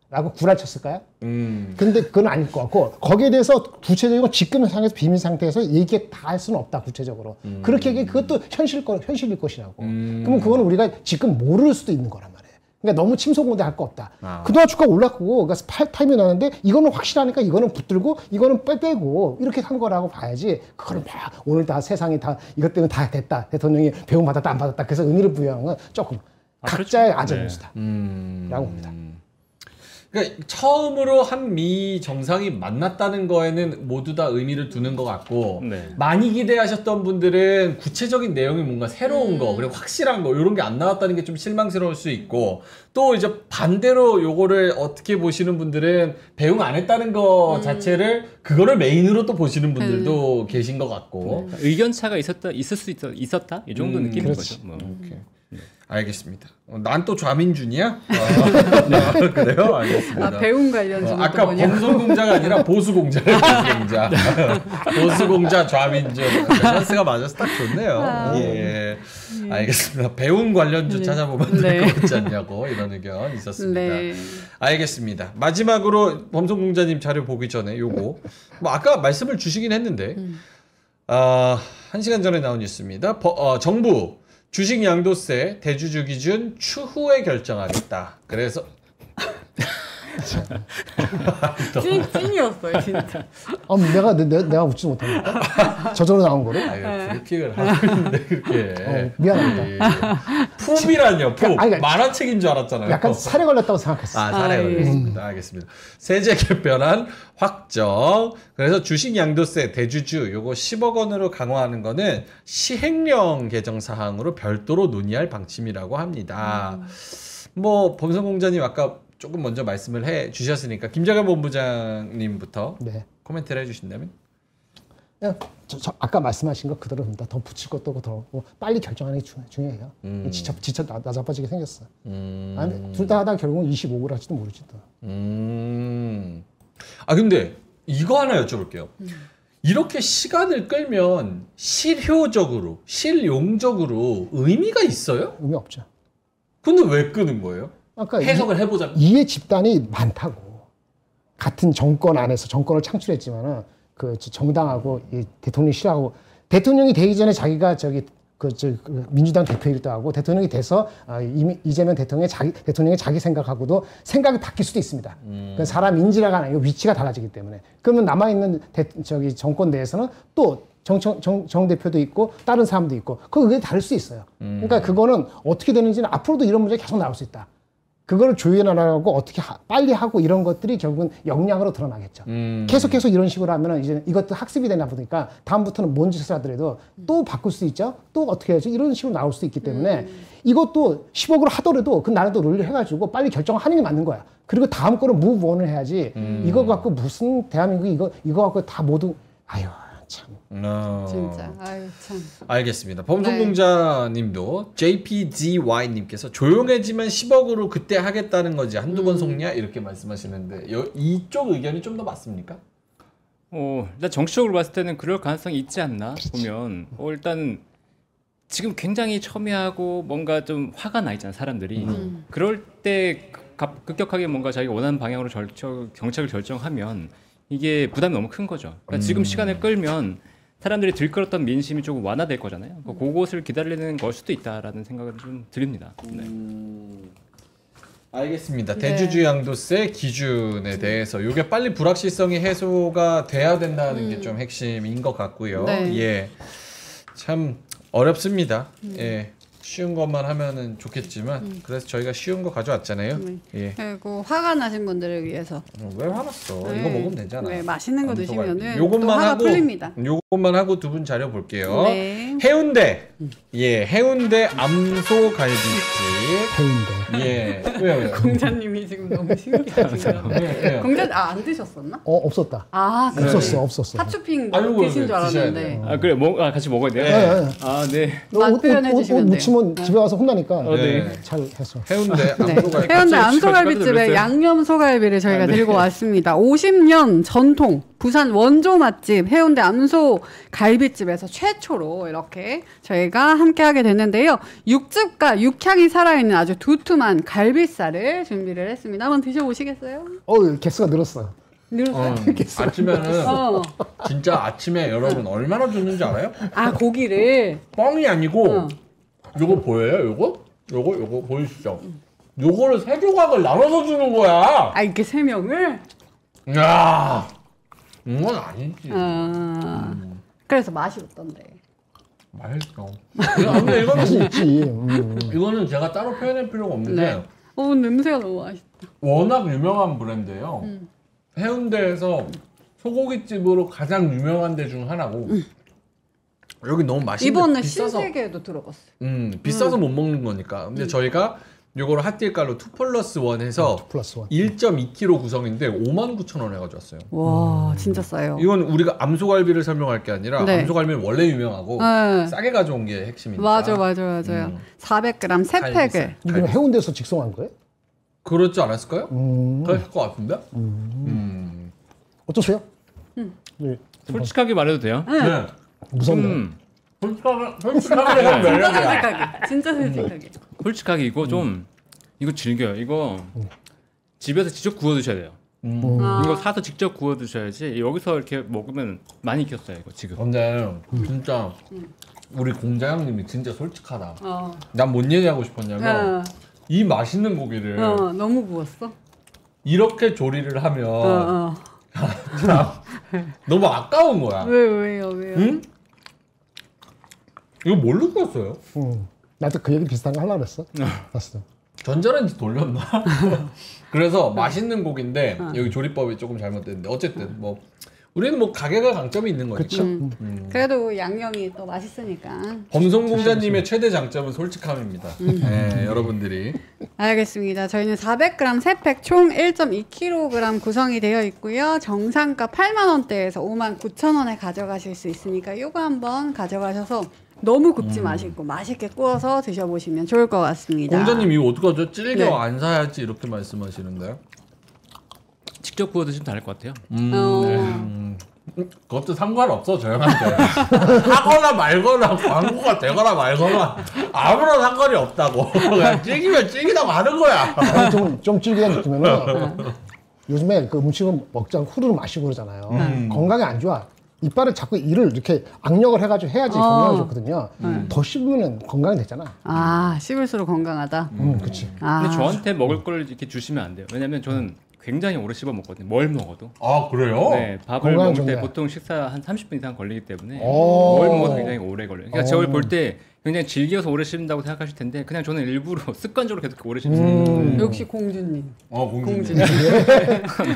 라고 구라쳤을까요? 근데 그건 아닐 것 같고 거기에 대해서 구체적으로 지금 상황에서 비밀 상태에서 얘기 다 할 수는 없다 구체적으로 그렇게 얘기 그것도 현실일 것이라고 그러면 그거는 우리가 지금 모를 수도 있는 거란 말이에요. 그러니까 너무 침소공대 할 거 없다. 그동안 주가 올랐고 그러니까 타임이 나는데 이거는 확실하니까 이거는 붙들고 이거는 빼고 이렇게 한 거라고 봐야지 그거는 막 오늘 다 세상이 다 이것 때문에 다 됐다 대통령이 배움 받았다 안 받았다 그래서 의미를 부여하는 건 조금 각자의 아전뉴스다 라고 봅니다. 그러니까 처음으로 한미 정상이 만났다는 거에는 모두 다 의미를 두는 것 같고 많이 기대하셨던 분들은 구체적인 내용이 뭔가 새로운 거 그리고 확실한 거 이런 게 안 나왔다는 게 좀 실망스러울 수 있고 또 이제 반대로 요거를 어떻게 보시는 분들은 배ung 안 했다는 거 자체를 그거를 메인으로 또 보시는 분들도 계신 것 같고 의견 차가 있을 수 있었다 이 정도 느낌인 거죠. 뭐. 오케이. 알겠습니다. 난 또 좌민준이야? 그래요? 알겠습니다. 배움 관련 좀 아까 범선공자가 아니라 보수공자예요. 보수공자. 보수공자 좌민준. 밸런스가 맞아서 딱 좋네요. 예. 알겠습니다. 배움 관련주 찾아보면 될 것 같지 않냐고 이런 의견 있었습니다. 알겠습니다. 마지막으로 범선공자님 자료 보기 전에 요거 뭐 아까 말씀을 주시긴 했는데 1시간 전에 나온 뉴스입니다. 정부 주식 양도세 대주주 기준 추후에 결정하겠다. 그래서 찐이었어요, 진짜. 내가 웃지 못합니까? 저절로 나온 거를? 브리핑을 하고 있는데 그렇게. 미안합니다. 품이란요, 품. 만화책인 줄 알았잖아요. 약간 살에 걸렸다고 생각했어요. 살에 걸렸습니다. 알겠습니다. 세제 개편안 확정. 그래서 주식 양도세 대주주 요거 10억 원으로 강화하는 거는 시행령 개정 사항으로 별도로 논의할 방침이라고 합니다. 뭐 범선공자님 아까 조금 먼저 말씀을 해 주셨으니까 김재관 본부장님부터 코멘트를 해주신다면? 아까 말씀하신 거 그대로입니다. 더 붙일 것도 없고 빨리 결정하는 게 중요해요. 지쳐 나자빠지게 생겼어. 둘 다 하다 결국은 25를 할지도 모르지 또. 근데 이거 하나 여쭤볼게요. 이렇게 시간을 끌면 실효적으로, 실용적으로 의미가 있어요? 의미 없죠. 근데 왜 끄는 거예요? 해석을 해보자면. 이해 집단이 많다고. 같은 정권 안에서 정권을 창출했지만은 그 정당하고 이 대통령이 싫어하고 대통령이 되기 전에 자기가 민주당 대표일도 하고 대통령이 돼서 이재명 대통령이 자기 생각하고도 생각이 바뀔 수도 있습니다. 그 사람 인지라가 아니고 위치가 달라지기 때문에. 그러면 남아있는 정권 내에서는 또 정 대표도 있고 다른 사람도 있고 그 의견이 다를 수 있어요. 그러니까 그거는 어떻게 되는지는 앞으로도 이런 문제가 계속 나올 수 있다. 그거를 조율하라고 어떻게 빨리 하고 이런 것들이 결국은 역량으로 드러나겠죠. 계속 이런 식으로 하면은 이제 이것도 학습이 되나 보니까 다음부터는 뭔 짓을 하더라도 또 바꿀 수 있죠. 또 어떻게 해야지 이런 식으로 나올 수 있기 때문에 이것도 10억으로 하더라도 그 나라도 논의를 해가지고 빨리 결정하는 게 맞는 거야. 그리고 다음 거를 move on을 해야지. 이거 갖고 무슨 대한민국이 이거 갖고 다 모두 아유. 참. 진짜. 아유 참. 알겠습니다. 범성공자님도 JPDY님께서 조용해지면 10억으로 그때 하겠다는 거지 한두 번 속냐 이렇게 말씀하시는데 이쪽 의견이 좀 더 맞습니까? 일단 정치적으로 봤을 때는 그럴 가능성이 있지 않나 보면 일단 지금 굉장히 첨예하고 뭔가 좀 화가 나 있잖아 사람들이. 그럴 때 급격하게 뭔가 자기가 원하는 방향으로 정책을 결정하면. 이게 부담이 너무 큰 거죠. 그러니까 지금 시간을 끌면 사람들이 들끓었던 민심이 조금 완화될 거잖아요. 그것을 기다리는 걸 수도 있다라는 생각은 좀 드립니다. 알겠습니다. 대주주 양도세 기준에 대해서 이게 빨리 불확실성이 해소가 돼야 된다는 게 좀 핵심인 것 같고요. 참 어렵습니다. 쉬운 것만 하면은 좋겠지만 그래서 저희가 쉬운 거 가져왔잖아요. 그리고 화가 나신 분들을 위해서 왜 화났어? 이거 먹으면 되잖아. 맛있는 거 드시면은 요것만 화가 하고 풀립니다. 요것만 하고 두 분 자료 볼게요. 해운대 해운대 암소 갈비집. 해운대. 왜요? 공자님이 지금 너무 신기하시네요. 공자님 안 드셨었나? 없었다. 없었어. 핫쇼핑 드신 줄 알았는데. 그래 같이 먹어야 돼요. 네. 맛 표현해 주시면 돼요. 묻히면 집에 와서 혼나니까 잘 해서. 해운대 암소갈비집에 양념 소갈비를 저희가 들고 왔습니다. 50년 전통 부산 원조 맛집 해운대 암소 갈비집에서 최초로 이렇게 저희가 함께하게 됐는데요. 육즙과 육향이 살아있는 아주 두툼한 갈비살을 준비를 했습니다. 한번 드셔보시겠어요? 개수가 늘었어요. 아침에는 진짜 아침에 여러분 얼마나 줬는지 알아요? 고기를 뻥이 아니고 요거 보여요? 요거 보이시죠? 요거를 3조각을 나눠서 주는 거야. 이렇게 3명을? 야, 이건 아니지. 그래서 맛이 어떤데? 맛있어. 근데 이거는 있지. 이거는 제가 따로 표현할 필요가 없는데. 냄새가 너무 맛있다. 워낙 유명한 브랜드예요. 해운대에서 소고기집으로 가장 유명한 데 중 하나고. 여기 너무 맛있는데 이번에 비싸서 신세계도 들어갔어요. 비싸서 못 먹는 거니까. 근데 저희가 요거를 핫딜가로 2+1 해서 1.2kg 구성인데 59,000원 해가지고 왔어요. 와 진짜 싸요. 이건 우리가 암소갈비를 설명할 게 아니라 암소갈비는 원래 유명하고 싸게 가져온 게 핵심이니까. 맞아요. 400g 3팩을. 이거 해운대에서 직송한 거예요? 그렇지 않았을까요? 그랬을 것 같은데? 어떠세요? 솔직하게 말해도 돼요? 네. 무섭네. 진짜 솔직하게. 솔직하게 이거 즐겨요. 이거 집에서 직접 구워 드셔야 돼요. 이거 사서 직접 구워 드셔야지 여기서 이렇게 먹으면 많이 익혔어요 이거 지금. 근데 진짜 우리 공자형님이 진짜 솔직하다. 난 뭔 얘기하고 싶었냐면 이 맛있는 고기를 너무 구웠어? 이렇게 조리를 하면 너무 아까운 거야. 왜요? 응? 이거 뭘로 구웠어요? 나도 그 얘기 비슷한 거 하려고 그랬어. 봤어. 전자레인지 돌렸나? 그래서 맛있는 고기인데 여기 조리법이 조금 잘못됐는데 어쨌든 뭐 우리는 뭐 가게가 강점이 있는 거니까. 그래도 양념이 또 맛있으니까. 범성공자님의 최대 장점은 솔직함입니다. 네, 여러분들이. 알겠습니다. 저희는 400g 3팩 총 1.2kg 구성이 되어 있고요. 정상가 8만 원대에서 59,000원에 가져가실 수 있으니까 요거 한번 가져가셔서 너무 굽지 마시고 맛있게 구워서 드셔보시면 좋을 것 같습니다. 공자님 이거 어떡하죠? 찔겨 네. 안 사야지 이렇게 말씀하시는데요. 직접 구워 드시면 다를 것 같아요. 그것도 상관없어 저 형한테. 하거나 말거나 광고가 되거나 말거나 아무런 상관이 없다고. 그냥 찔기면 찔기다고 하는 거야. 좀 찔기다 느끼면은 요즘에 그 음식을 먹자고 후루룩 마시고 그러잖아요. 건강에 안 좋아. 이빨을 자꾸 이를 이렇게 악력을 해가지고 해야지 건강에 좋거든요. 더 씹으면 건강이 되잖아. 아, 씹을수록 건강하다. 그치. 근데 저한테 먹을 걸 이렇게 주시면 안 돼요. 왜냐면 저는 굉장히 오래 씹어 먹거든요. 뭘 먹어도. 아 그래요? 네, 밥을 건강 먹을 때 좋네. 보통 식사 한 30분 이상 걸리기 때문에 오. 뭘 먹어도 굉장히 오래 걸려요. 그러니까 저를 볼 때 굉장히 즐겨서 오래 씹는다고 생각하실 텐데 그냥 저는 일부러 습관적으로 계속 오래 씹습니다. 역시 공주님. 공주님.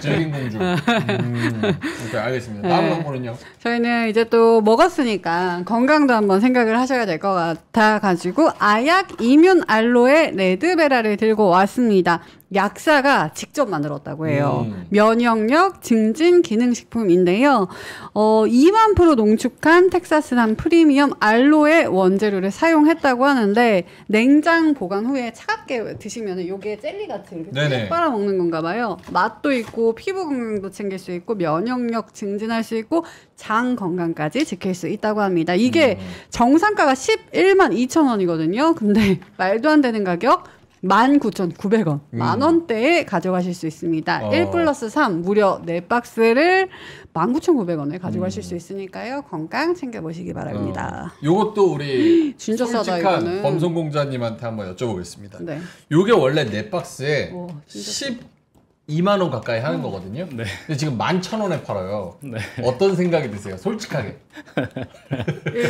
즐긴 공주. 오케이 알겠습니다. 다음 광고는요? 저희는 이제 또 먹었으니까 건강도 한번 생각을 하셔야 될 것 같아가지고 아약 이뮨 알로에 레드베라를 들고 왔습니다. 약사가 직접 만들었다고 해요. 면역력 증진 기능식품인데요. 2만% 농축한 텍사스산 프리미엄 알로에 원재료를 사용했다고 하는데 냉장 보관 후에 차갑게 드시면 이게 젤리 같은 이렇게 빨아 먹는 건가 봐요. 맛도 있고 피부 건강도 챙길 수 있고 면역력 증진할 수 있고 장 건강까지 지킬 수 있다고 합니다. 이게 정상가가 11만 2천 원이거든요. 근데 말도 안 되는 가격 19,900원 만원대에 가져가실 수 있습니다. 1+3 무려 4박스를 19,900원에 가져가실 수 있으니까요. 건강 챙겨보시기 바랍니다. 요것도 우리 진짜 싸다, 솔직한 이거는. 범성공자님한테 한번 여쭤보겠습니다. 네. 요게 원래 4박스에 오, 12만 원 가까이 하는 거거든요. 네. 근데 지금 11,000원에 팔아요. 네. 어떤 생각이 드세요? 솔직하게.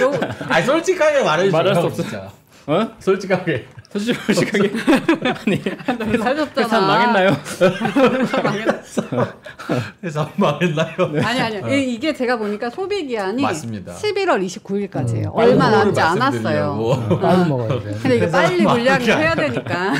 요, 아니 솔직하게 말해주세요. 말할 수 형, 없어. 진짜. 어? 솔직하게. 솔직하게 아니 너무 사줬잖아. 회사 망했나요? 회사 망했나요? 아니. 이게 제가 보니까 소비 기한이 맞습니다. 11월 29일까지예요. 얼마 남지 않았어요. 빨리 먹어야 돼. 근데 이게 빨리 회사는 물량을 망하게 해야 되니까.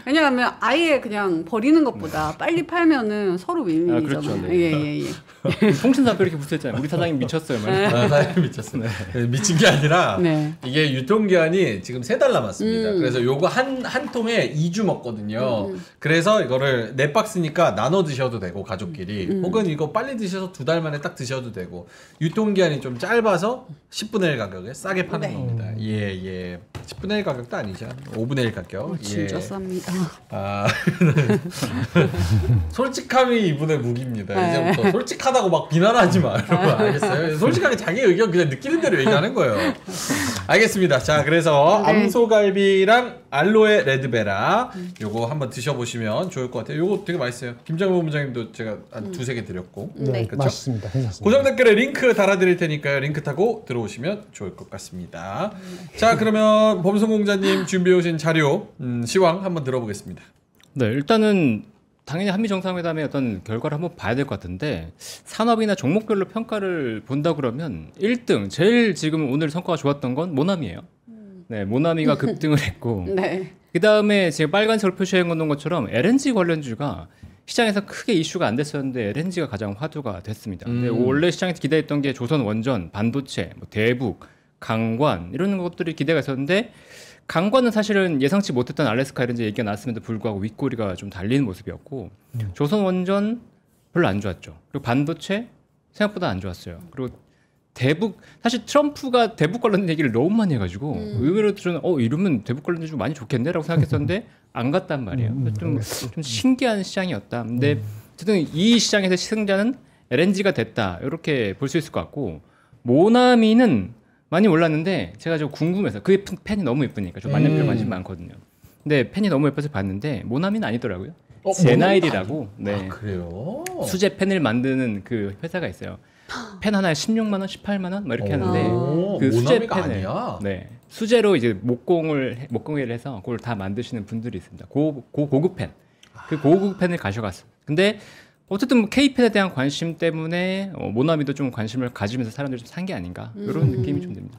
왜냐하면 아예 그냥 버리는 것보다 빨리 팔면은 서로 윈윈이잖아요. 그렇죠, 네. 예. 통신사도 이렇게 붙었잖아요. 우리 사장님 미쳤어요. 사장님 미쳤어요. 미친 게 아니라 네. 이게 유통기한이 지금 3달 남았습니다. 그래서 요거 한 통에 2주 먹거든요. 그래서 이거를 4박스니까 나눠 드셔도 되고 가족끼리 혹은 이거 빨리 드셔서 2달 만에 딱 드셔도 되고 유통기한이 좀 짧아서 10분의 1 가격에 싸게 파는 겁니다. 예. 10분의 1 가격도 아니죠. 5분의 1 가격. 진짜 쌉니다. 아 솔직함이 이분의 무기입니다. 이제부터 솔직하다고 막 비난하지 마. 여러분 알겠어요? 솔직하게 자기 의견 그냥 느끼는 대로 얘기하는 거예요. 알겠습니다. 자 그래서 암소갈비랑 알로에 레드베라 요거 한번 드셔보시면 좋을 것 같아요. 요거 되게 맛있어요. 김장모 본부장님도 제가 한 2-3개 드렸고 네, 그렇죠? 맛있습니다. 괜찮습니다. 고정 댓글에 링크 달아드릴 테니까요. 링크 타고 들어오시면 좋을 것 같습니다. 자 그러면 범성공자님 준비해 오신 자료 시황 한번 들어보겠습니다. 네, 일단은 당연히 한미 정상회담의 어떤 결과를 한번 봐야 될 것 같은데 산업이나 종목별로 평가를 본다 그러면 1등 제일 지금 오늘 성과가 좋았던 건 모나미예요. 네, 모나미가 급등을 했고 네. 그 다음에 제가 빨간색으로 표시해 놓은 것처럼 LNG 관련주가 시장에서 크게 이슈가 안 됐었는데 LNG가 가장 화두가 됐습니다. 근데 원래 시장에서 기대했던 게 조선 원전, 반도체, 뭐 대북, 강관 이런 것들이 기대가 있었는데 강관은 사실은 예상치 못했던 알래스카 LNG 얘기가 나왔음에도 불구하고 윗꼬리가 좀 달리는 모습이었고 조선 원전 별로 안 좋았죠. 그리고 반도체 생각보다 안 좋았어요. 그리고 대북 사실 트럼프가 대북 관련 얘기를 너무 많이 해가지고 의외로 저는 이러면 대북 관련 좀 많이 좋겠네라고 생각했었는데 안 갔단 말이에요. 좀 신기한 시장이었다. 근데 어쨌든 이 시장에서 시승자는 LNG가 됐다 이렇게 볼 수 있을 것 같고 모나미는 많이 올랐는데 제가 좀 궁금해서 그 펜이 너무 예쁘니까 저 만년필 관심 많거든요. 근데 펜이 너무 예뻐서 봤는데 모나미는 아니더라고요. 제나일이라고 아, 그래요? 수제 펜을 만드는 그 회사가 있어요. 펜 하나에 16만 원, 18만 원, 막 이렇게 하는데 그 수제 펜을 아니야? 네 수제로 이제 목공을 해서 그걸 다 만드시는 분들이 있습니다. 고급 펜, 그 고급 펜을 가져갔어요. 근데 어쨌든 뭐 K펜에 대한 관심 때문에 모나미도 좀 관심을 가지면서 사람들이 좀 산 게 아닌가 이런 느낌이 좀 듭니다.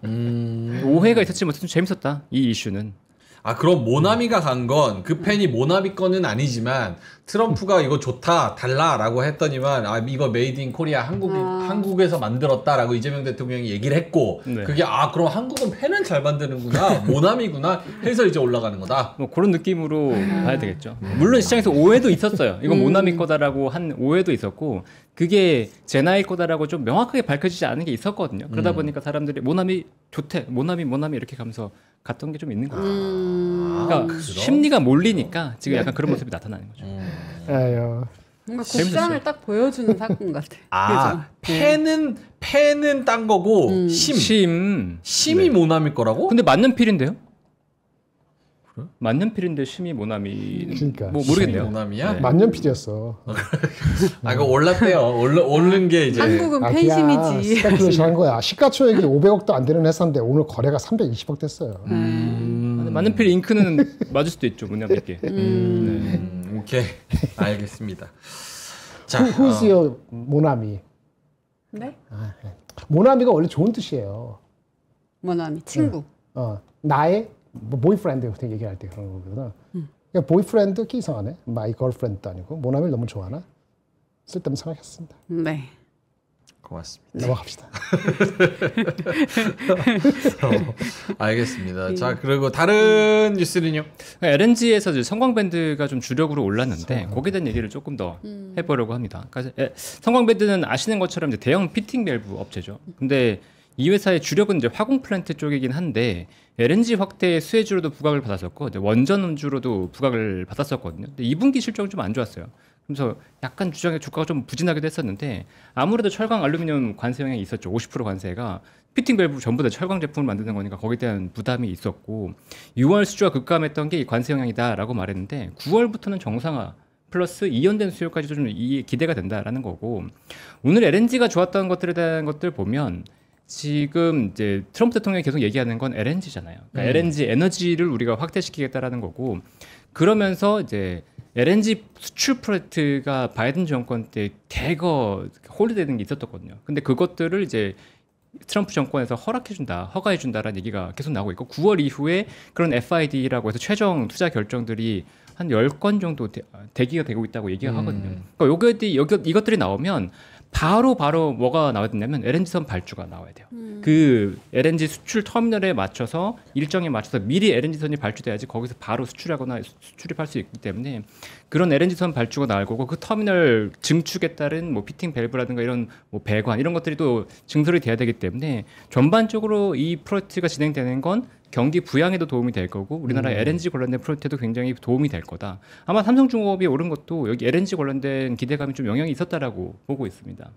오해가 있었지만 어쨌든 재밌었다 이 이슈는. 아, 그럼 모나미가 간 건 그 펜이 모나미 거는 아니지만 트럼프가 이거 좋다 달라라고 했더니만 아 이거 메이드 인 코리아 한국에서 만들었다라고 이재명 대통령이 얘기를 했고 네. 그게 아 그럼 한국은 펜은 잘 만드는구나 모나미구나 해서 이제 올라가는 거다. 뭐 그런 느낌으로 봐야 되겠죠. 물론 시장에서 오해도 있었어요. 이건 모나미 거다라고 한 오해도 있었고 그게 제나이 거다라고 좀 명확하게 밝혀지지 않은 게 있었거든요. 그러다 보니까 사람들이 모나미 좋대, 모나미 이렇게 가면서 갔던 게 좀 있는 거죠. 그러니까 심리가 몰리니까 지금 약간 그런 모습이 나타나는 거죠. 에휴. 뭔가 국장을 딱 보여주는 사건 같아. 아, 펜은 딴 거고 심이 모나미 거라고? 근데 맞는 필인데요? 만년필인데 심이 모나미 그러니까. 뭐 모르겠네요. 모나미야? 네. 만년필이었어. 아 이거 올랐대요. 오른 게 이제 한국은 펜심이지. 스펙ulation 한 거야. 시가총액이 500억도 안 되는 회사인데 오늘 거래가 320억 됐어요. 만년필 잉크는 맞을 수도 있죠. 모나미께. 오케이 알겠습니다. 자, Who's your 모나미? 네? 모나미가 원래 좋은 뜻이에요. 모나미 친구. 나의 뭐 보이프렌드 같은 얘기할 때 그런 거거든. 그러니까 보이프렌드 키 이상하네. 마이 걸프렌드도 아니고 모나미를 너무 좋아하나? 쓸데없는 생각했습니다. 네. 고맙습니다. 넘어갑시다. 알겠습니다. 자 그리고 다른 뉴스는요? LNG에서 성광밴드가 좀 주력으로 올랐는데 거기에 대한 얘기를 조금 더 해보려고 합니다. 그러니까 성광밴드는 아시는 것처럼 이제 대형 피팅 밸브 업체죠. 근데 이 회사의 주력은 이제 화공 플랜트 쪽이긴 한데 LNG 확대 수혜주로도 부각을 받았었고 이제 원전 음주로도 부각을 받았었거든요. 근데 2분기 실적은 좀 안 좋았어요. 그래서 약간 주가가 좀 부진하기도 했었는데 아무래도 철강 알루미늄 관세 영향이 있었죠. 50% 관세가 피팅 밸브 전부 다 철강 제품을 만드는 거니까 거기에 대한 부담이 있었고 6월 수주가 급감했던 게 이 관세 영향이다라고 말했는데 9월부터는 정상화 플러스 이연된 수요까지도 좀 기대가 된다라는 거고 오늘 LNG가 좋았던 것들에 대한 것들 보면 지금 이제 트럼프 대통령이 계속 얘기하는 건 LNG잖아요. 그러니까 LNG 에너지를 우리가 확대시키겠다라는 거고 그러면서 이제 LNG 수출 프로젝트가 바이든 정권 때 대거 홀드되는 게 있었거든요. 근데 그것들을 이제 트럼프 정권에서 허가해준다라는 얘기가 계속 나오고 있고 9월 이후에 그런 FID라고 해서 최종 투자 결정들이 한 10건 정도 대기가 되고 있다고 얘기가 하거든요. 그러니까 이것들이 나오면 바로 뭐가 나와야 되냐면 LNG선 발주가 나와야 돼요. 그 LNG 수출 터미널에 맞춰서 일정에 맞춰서 미리 LNG선이 발주돼야지 거기서 바로 수출하거나 수출입할 수 있기 때문에 그런 LNG선 발주가 나올 거고 그 터미널 증축에 따른 뭐 피팅 밸브라든가 이런 뭐 배관 이런 것들이 또 증설이 돼야 되기 때문에 전반적으로 이 프로젝트가 진행되는 건 경기 부양에도 도움이 될 거고 우리나라 LNG 관련된 프로젝트도 굉장히 도움이 될 거다. 아마 삼성중공업이 오른 것도 여기 LNG 관련된 기대감이 좀 영향이 있었다라고 보고 있습니다.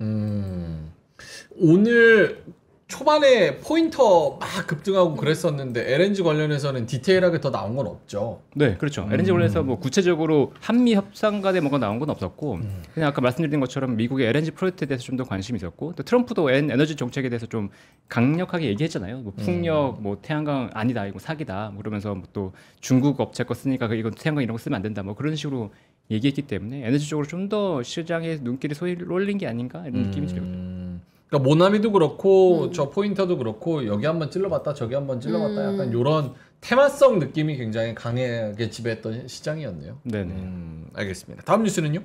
오늘 초반에 포인터 막 급등하고 그랬었는데 LNG 관련해서는 디테일하게 더 나온 건 없죠. 네, 그렇죠. LNG 관련해서 뭐 구체적으로 한미 협상 간에 뭐가 나온 건 없었고 그냥 아까 말씀드린 것처럼 미국의 LNG 프로젝트에 대해서 좀 더 관심이 있었고 또 트럼프도 에너지 정책에 대해서 좀 강력하게 얘기했잖아요. 뭐 풍력, 뭐 태양광 아니다, 이거 사기다. 뭐 그러면서 뭐 또 중국 업체 거 쓰니까 이건 태양광 이런 거 쓰면 안 된다. 뭐 그런 식으로 얘기했기 때문에 에너지 쪽으로 좀 더 시장의 눈길이 쏠린 게 아닌가 이런 느낌이 들거든요. 그러니까 모나미도 그렇고 저 포인터도 그렇고 여기 한번 찔러봤다 저기 한번 찔러봤다 약간 이런 테마성 느낌이 굉장히 강하게 지배했던 시장이었네요. 네네. 알겠습니다. 다음 뉴스는요?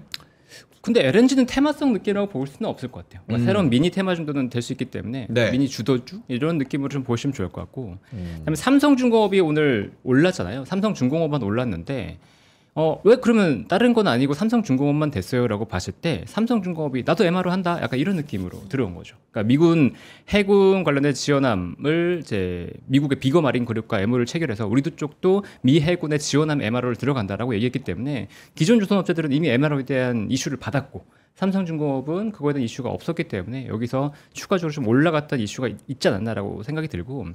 근데 LNG는 테마성 느낌이라고 볼 수는 없을 것 같아요. 그러니까 새로운 미니 테마 정도는 될 수 있기 때문에 네. 미니 주도주 이런 느낌으로 좀 보시면 좋을 것 같고 그다음에 삼성중공업이 오늘 올랐잖아요. 삼성중공업만 올랐는데 왜 그러면 다른 건 아니고 삼성중공업만 됐어요라고 봤을 때 삼성중공업이 나도 MRO 한다 약간 이런 느낌으로 들어온 거죠. 그러니까 미군 해군 관련된 지원함을 이제 미국의 비거 마린 그룹과 MOU를 체결해서 우리도 쪽도 미 해군의 지원함 MRO를 들어간다라고 얘기했기 때문에 기존 조선업체들은 이미 MRO에 대한 이슈를 받았고 삼성중공업은 그거에 대한 이슈가 없었기 때문에 여기서 추가적으로 좀 올라갔던 이슈가 있지 않았나라고 생각이 들고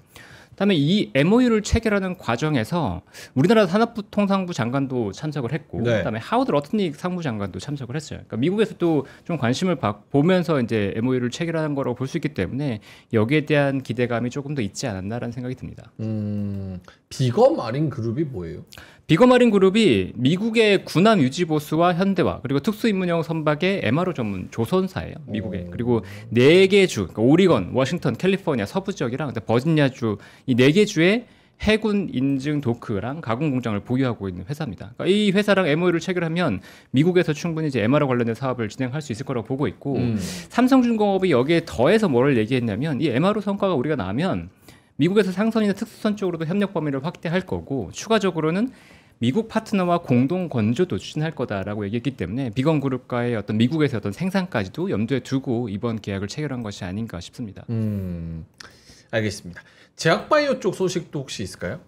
그다음에 이 MOU를 체결하는 과정에서 우리나라 산업통상부 장관도 참석을 했고, 네. 그다음에 하워드 러트닉 상무장관도 참석을 했어요. 그러니까 미국에서도 좀 관심을 보면서 이제 MOU를 체결하는 거라고 볼 수 있기 때문에 여기에 대한 기대감이 조금 더 있지 않았나라는 생각이 듭니다. 비거 마린 그룹이 뭐예요? 비거 마린 그룹이 미국의 군함 유지 보수와 현대화 그리고 특수임무용 선박의 MRO 전문 조선사예요. 미국에. 그리고 4개 주, 그러니까 오리건, 워싱턴, 캘리포니아 서부 지역이랑 버지니아주 이 4개 주의 해군 인증 도크랑 가공 공장을 보유하고 있는 회사입니다. 그러니까 이 회사랑 MOU를 체결하면 미국에서 충분히 이제 MRO 관련된 사업을 진행할 수 있을 거라고 보고 있고 삼성중공업이 여기에 더해서 뭐를 얘기했냐면 이 MRO 성과가 우리가 나면 미국에서 상선이나 특수선 쪽으로도 협력 범위를 확대할 거고 추가적으로는 미국 파트너와 공동 건조도 추진할 거다라고 얘기했기 때문에 비건그룹과의 어떤 미국에서 어떤 생산까지도 염두에 두고 이번 계약을 체결한 것이 아닌가 싶습니다. 알겠습니다. 제약바이오 쪽 소식도 혹시 있을까요?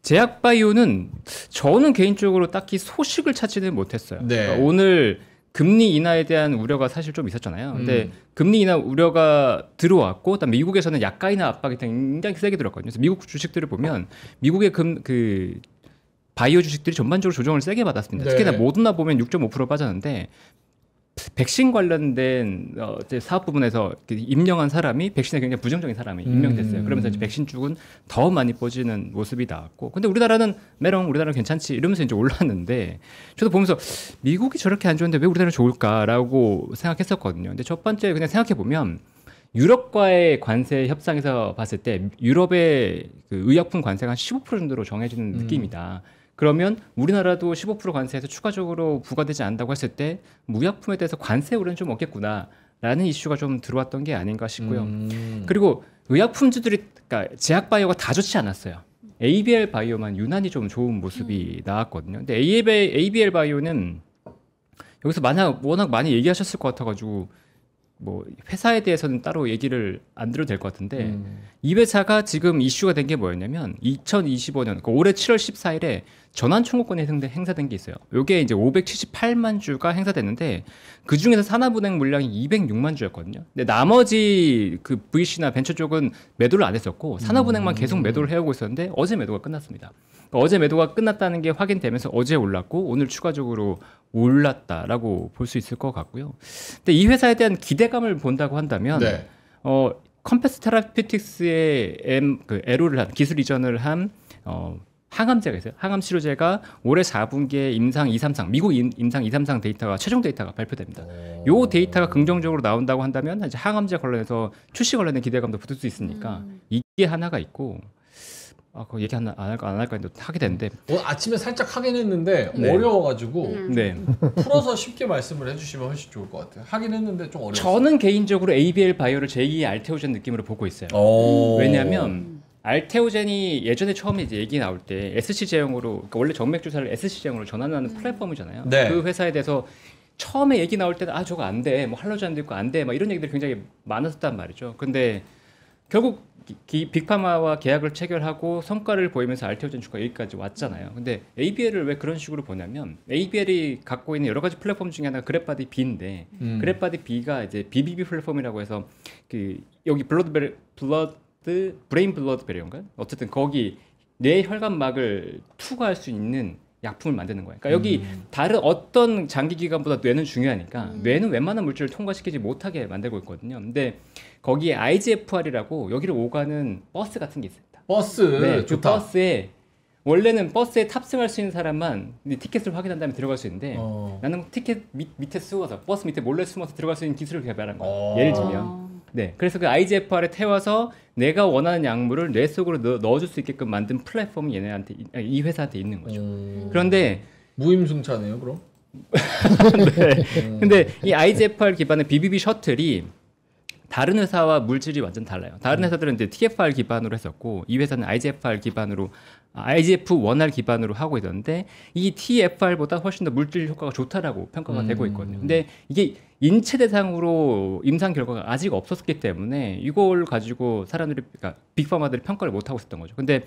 제약바이오는 저는 개인적으로 딱히 소식을 찾지는 못했어요. 네. 그러니까 오늘 금리 인하에 대한 우려가 사실 좀 있었잖아요. 근데 금리 인하 우려가 들어왔고, 그다음에 미국에서는 약가 인하 압박이 굉장히 세게 들었거든요. 그래서 미국 주식들을 보면 미국의 바이오 주식들이 전반적으로 조정을 세게 받았습니다. 네. 특히나 모더나 보면 6.5% 빠졌는데 백신 관련된 사업 부분에서 임명한 사람이 백신에 굉장히 부정적인 사람이 임명됐어요. 그러면서 이제 백신 쪽은 더 많이 빠지는 모습이 나왔고, 근데 우리나라는 우리나라는 괜찮지 이러면서 이제 올랐는데 저도 보면서 미국이 저렇게 안 좋은데 왜 우리나라는 좋을까라고 생각했었거든요. 근데 첫 번째 그냥 생각해 보면 유럽과의 관세 협상에서 봤을 때 유럽의 그 의약품 관세가 한 15% 정도로 정해지는 느낌이다. 그러면 우리나라도 15% 관세에서 추가적으로 부과되지 않는다고 했을 때 무약품에 대해서 관세 우려는 좀 없겠구나라는 이슈가 좀 들어왔던 게 아닌가 싶고요. 그리고 의약품주들이 그러니까 제약바이오가 다 좋지 않았어요. ABL 바이오만 유난히 좀 좋은 모습이 나왔거든요. 근데 ABL 바이오는 여기서 워낙 많이 얘기하셨을 것 같아가지고 뭐 회사에 대해서는 따로 얘기를 안 드려도 될 것 같은데 이 회사가 지금 이슈가 된 게 뭐였냐면 2025년 그러니까 올해 7월 14일에 전환 청구권이 행사된 게 있어요. 이게 이제 578만 주가 행사됐는데 그 중에서 산하분행 물량이 206만 주였거든요. 근데 나머지 그 VC나 벤처 쪽은 매도를 안 했었고 산하분행만 계속 매도를 해오고 있었는데 어제 매도가 끝났습니다. 그러니까 어제 매도가 끝났다는 게 확인되면서 어제 올랐고 오늘 추가적으로 올랐다라고 볼 수 있을 것 같고요. 근데 이 회사에 대한 기대감을 본다고 한다면 네. 컴패스 테라피틱스의 애로를 한 기술 이전을 한 항암제가 있어요. 항암 치료제가 올해 4분기에 임상 2, 3상 미국 임상 2, 3상 데이터가 최종 데이터가 발표됩니다. 요 데이터가 긍정적으로 나온다고 한다면 이제 항암제 관련해서 출시 관련된 기대감도 붙을 수 있으니까 이게 하나가 있고 그거 얘기 안 할까 했는데 하게 됐는데 오늘 아침에 살짝 하긴 했는데 네. 어려워가지고 네. 풀어서 쉽게 말씀을 해주시면 훨씬 좋을 것 같아요. 하긴 했는데 좀 어려웠어요. 저는 개인적으로 ABL 바이오를 제2의 알테오젠 느낌으로 보고 있어요. 왜냐하면 알테오젠이 예전에 처음에 이제 얘기 나올 때 SC 제형으로 그러니까 원래 정맥 주사를 SC 제형으로 전환하는 플랫폼이잖아요. 네. 그 회사에 대해서 처음에 얘기 나올 때는 저거 안 돼, 뭐 할로젠도 있고 안 돼, 막 이런 얘기들이 굉장히 많았었단 말이죠. 근데 결국 빅파마와 계약을 체결하고 성과를 보이면서 알테오젠 주가 여기까지 왔잖아요. 근데 ABL을 왜 그런 식으로 보냐면 ABL이 갖고 있는 여러 가지 플랫폼 중에 하나가 그랩바디 B인데 그랩바디 B가 이제 BBB 플랫폼이라고 해서 여기 브레인 블러드 베리어인가? 어쨌든 거기 뇌 혈관막을 투과할 수 있는 약품을 만드는 거예요. 그러니까 여기 다른 어떤 장기 기관보다 뇌는 중요하니까 뇌는 웬만한 물질을 통과시키지 못하게 만들고 있거든요. 근데 거기에 IGFR이라고 여기를 오가는 버스 같은 게 있습니다. 버스 네, 좋다. 그 버스에 원래는 버스에 탑승할 수 있는 사람만 티켓을 확인한 다음에 들어갈 수 있는데 나는 티켓 밑에 숨어서 버스 밑에 몰래 숨어서 들어갈 수 있는 기술을 개발한 거예요. 예를 들면 네, 그래서 그 IGFR에 태워서 내가 원하는 약물을 뇌 속으로 넣어줄 수 있게끔 만든 플랫폼이 이 회사한테 있는 거죠. 그런데 무임승차네요, 그럼? 네. 근데 이 IGFR 기반의 BBB 셔틀이 다른 회사와 물질이 완전 달라요. 다른 회사들은 이제 TFR 기반으로 했었고 이 회사는 IGFR 기반으로 IGF-1R 기반으로 하고 있었는데 이 TFR보다 훨씬 더 물질 효과가 좋다라고 평가가 되고 있거든요. 근데 이게 인체 대상으로 임상 결과가 아직 없었기 때문에 이걸 가지고 그러니까 빅파마들이 평가를 못 하고 있었던 거죠. 근데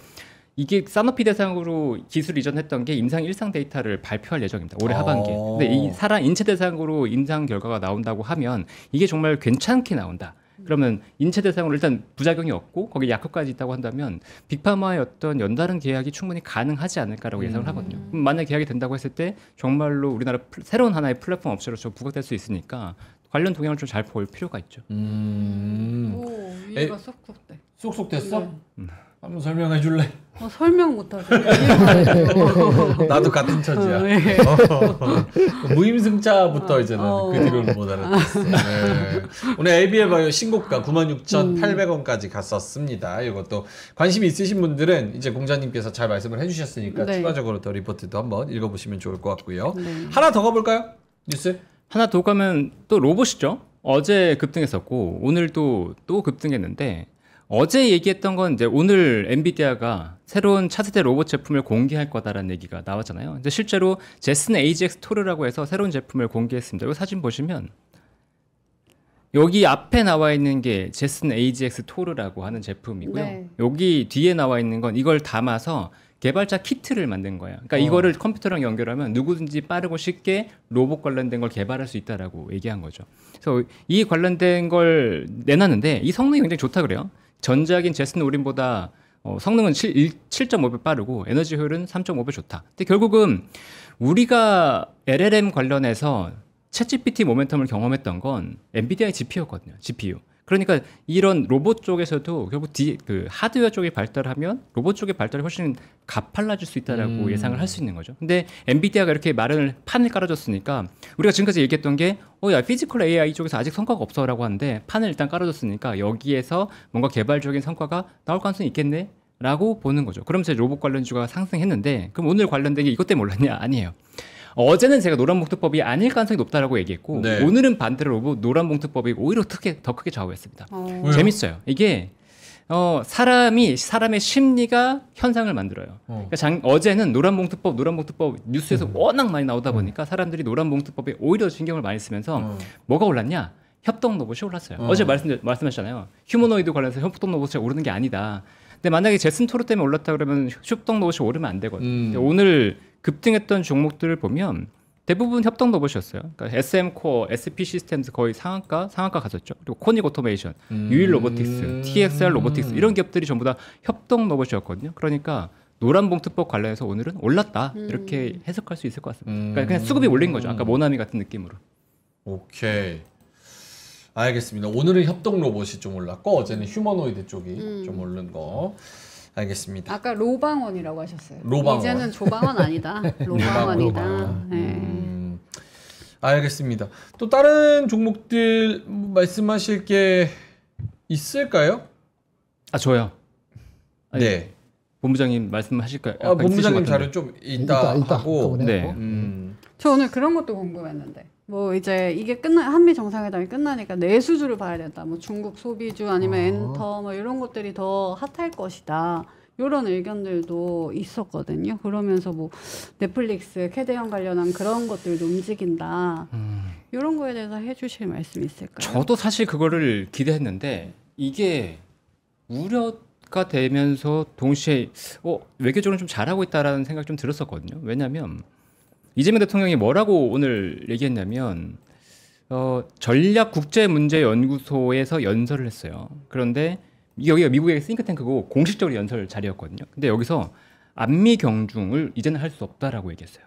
이게 사노피 대상으로 기술 이전했던 게 임상 1상 데이터를 발표할 예정입니다. 올해 하반기에. 근데 이 사람 인체 대상으로 임상 결과가 나온다고 하면 이게 정말 괜찮게 나온다. 그러면 인체 대상으로 일단 부작용이 없고 거기에 약효까지 있다고 한다면 빅파마의 어떤 연달은 계약이 충분히 가능하지 않을까라고 예상을 하거든요. 그럼 만약 계약이 된다고 했을 때 정말로 우리나라 새로운 하나의 플랫폼 업체로서 부각될 수 있으니까 관련 동향을 좀 잘 볼 필요가 있죠. 오, 이해가 쏙쏙 돼. 쏙쏙 됐어? 한번 설명해 줄래? 설명 못하죠. 나도 같은 처지야. 네. 무임승차부터 이제는 그 뒤로는 못 알아듣겠어. 네. 오늘 ABL 바이오 신고가 96,800원까지 갔었습니다. 이것도 관심 있으신 분들은 이제 공자님께서 잘 말씀을 해주셨으니까 네. 추가적으로 더 리포트도 한번 읽어보시면 좋을 것 같고요. 네. 하나 더 가볼까요? 뉴스? 하나 더 가면 또 로봇이죠. 어제 급등했었고 오늘 또 급등했는데 어제 얘기했던 건 이제 오늘 엔비디아가 새로운 차세대 로봇 제품을 공개할 거다라는 얘기가 나왔잖아요. 이제 실제로 제슨 AGX 토르라고 해서 새로운 제품을 공개했습니다. 이 사진 보시면 여기 앞에 나와 있는 게 제슨 AGX 토르라고 하는 제품이고요. 네. 여기 뒤에 나와 있는 건 이걸 담아서 개발자 키트를 만든 거예요. 그러니까 이거를 컴퓨터랑 연결하면 누구든지 빠르고 쉽게 로봇 관련된 걸 개발할 수 있다라고 얘기한 거죠. 그래서 이 관련된 걸 내놨는데 이 성능이 굉장히 좋다 그래요. 전작인 제슨 오린보다 성능은 7.5배 빠르고 에너지 효율은 3.5배 좋다. 근데 결국은 우리가 LLM 관련해서 챗GPT 모멘텀을 경험했던 건 엔비디아의 GPU였거든요. GPU. 그러니까 이런 로봇 쪽에서도 결국 그 하드웨어 쪽이 발달하면 로봇 쪽의 발달이 훨씬 가팔라질 수 있다라고 예상을 할 수 있는 거죠. 근데 엔비디아가 이렇게 판을 깔아줬으니까 우리가 지금까지 얘기했던 게 야 피지컬 AI 쪽에서 아직 성과가 없어라고 하는데 판을 일단 깔아줬으니까 여기에서 뭔가 개발적인 성과가 나올 가능성이 있겠네 라고 보는 거죠. 그러면서 로봇 관련주가 상승했는데 그럼 오늘 관련된 게 이것 때문에 올랐냐? 아니에요. 어제는 제가 노란봉투법이 아닐 가능성이 높다라고 얘기했고 네. 오늘은 반대로 노란봉투법이 오히려 더 크게 좌우했습니다. 재밌어요. 이게 사람의 심리가 현상을 만들어요. 그러니까 어제는 노란봉투법 뉴스에서 워낙 많이 나오다 보니까 사람들이 노란봉투법에 오히려 신경을 많이 쓰면서 뭐가 올랐냐? 협동 로봇이 올랐어요. 어제 말씀하셨잖아요. 휴머노이드 관련해서 협동 로봇이 오르는 게 아니다. 근데 만약에 제슨 토르 때문에 올랐다 그러면 협동 로봇이 오르면 안 되거든요. 오늘 급등했던 종목들을 보면 대부분 협동 로봇이었어요. 그러니까 SM 코어, SP 시스템즈 거의 상한가 갔었죠. 그리고 코닉 오토메이션, 유일 로보틱스, TXR 로보틱스 이런 기업들이 전부 다 협동 로봇이었거든요. 그러니까 노란봉투법 관련해서 오늘은 올랐다 이렇게 해석할 수 있을 것 같습니다. 그러니까 그냥 수급이 올린 거죠. 아까 모나미 같은 느낌으로. 오케이. 알겠습니다. 오늘은 협동 로봇이 좀 올랐고 어제는 휴머노이드 쪽이 좀 오른 거. 알겠습니다. 아까 로방원이라고 하셨어요. 로방원. 이제는 조방원 아니다. 로방원이다. 네. 알겠습니다. 또 다른 종목들 말씀하실 게 있을까요? 저요. 네. 본부장님 말씀하실까요? 본부장님 자료 좀 이따 하고. 네. 저 오늘 그런 것도 궁금했는데. 뭐 이제 이게 한미 정상회담이 끝나니까 내수주를 봐야 된다. 뭐 중국 소비주 아니면 엔터 뭐 이런 것들이 더 핫할 것이다. 이런 의견들도 있었거든요. 그러면서 뭐 넷플릭스, 캐대형 관련한 그런 것들도 움직인다. 이런 거에 대해서 해주실 말씀 있을까요? 저도 사실 그거를 기대했는데 이게 우려가 되면서 동시에 외교적으로 좀 잘하고 있다라는 생각이 좀 들었었거든요. 왜냐하면 이재명 대통령이 뭐라고 오늘 얘기했냐면 전략국제문제연구소에서 연설을 했어요. 그런데 여기가 미국의 싱크탱크고 공식적으로 연설 자리였거든요. 근데 여기서 안미 경중을 이제는 할 수 없다라고 얘기했어요.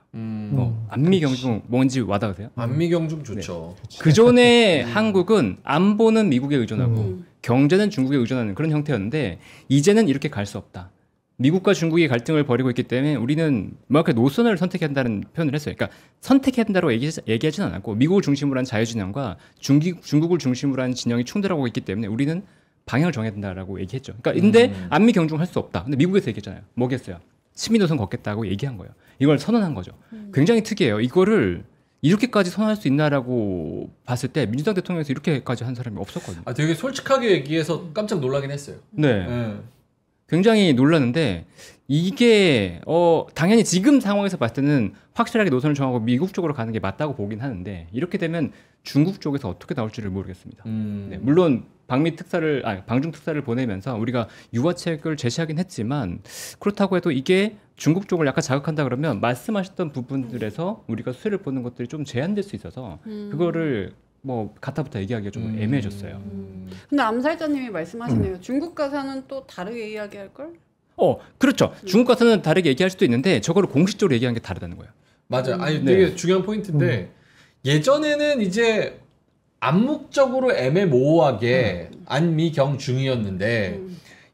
안미 경중 뭔지 와닿으세요? 안미 경중 좋죠. 네. 그 전에 한국은 안보는 미국에 의존하고 경제는 중국에 의존하는 그런 형태였는데 이제는 이렇게 갈 수 없다. 미국과 중국이 갈등을 벌이고 있기 때문에 우리는 명확하게 노선을 선택해야 한다는 표현을 했어요. 그러니까 선택해야 한다고 얘기하지는 않았고 미국을 중심으로 한 자유진영과 중국을 중심으로 한 진영이 충돌하고 있기 때문에 우리는 방향을 정해야 된다라고 얘기했죠. 그러니까 근데 안미 경중 할 수 없다. 근데 미국에서 얘기했잖아요. 뭐겠어요? 시민노선 걷겠다고 얘기한 거예요. 이걸 선언한 거죠. 굉장히 특이해요. 이거를 이렇게까지 선언할 수 있나라고 봤을 때 민주당 대통령에서 이렇게까지 한 사람이 없었거든요. 되게 솔직하게 얘기해서 깜짝 놀라긴 했어요. 네. 굉장히 놀랐는데 이게 당연히 지금 상황에서 봤을 때는 확실하게 노선을 정하고 미국 쪽으로 가는 게 맞다고 보긴 하는데 이렇게 되면 중국 쪽에서 어떻게 나올지를 모르겠습니다. 네, 물론 방중 특사를 보내면서 우리가 유화책을 제시하긴 했지만 그렇다고 해도 이게 중국 쪽을 약간 자극한다 그러면 말씀하셨던 부분들에서 우리가 수혜를 보는 것들이 좀 제한될 수 있어서 그거를 뭐 가타부터 얘기하기가 좀 애매해졌어요. 근데 암살자님이 말씀하시네요. 중국 가서는 또 다르게 이야기할 걸? 그렇죠. 중국 가서는 다르게 얘기할 수도 있는데 저거를 공식적으로 얘기하는 게 다르다는 거예요. 맞아요. 아니 되게 중요한 포인트인데 예전에는 이제 암묵적으로 애매모호하게 안미경 중이었는데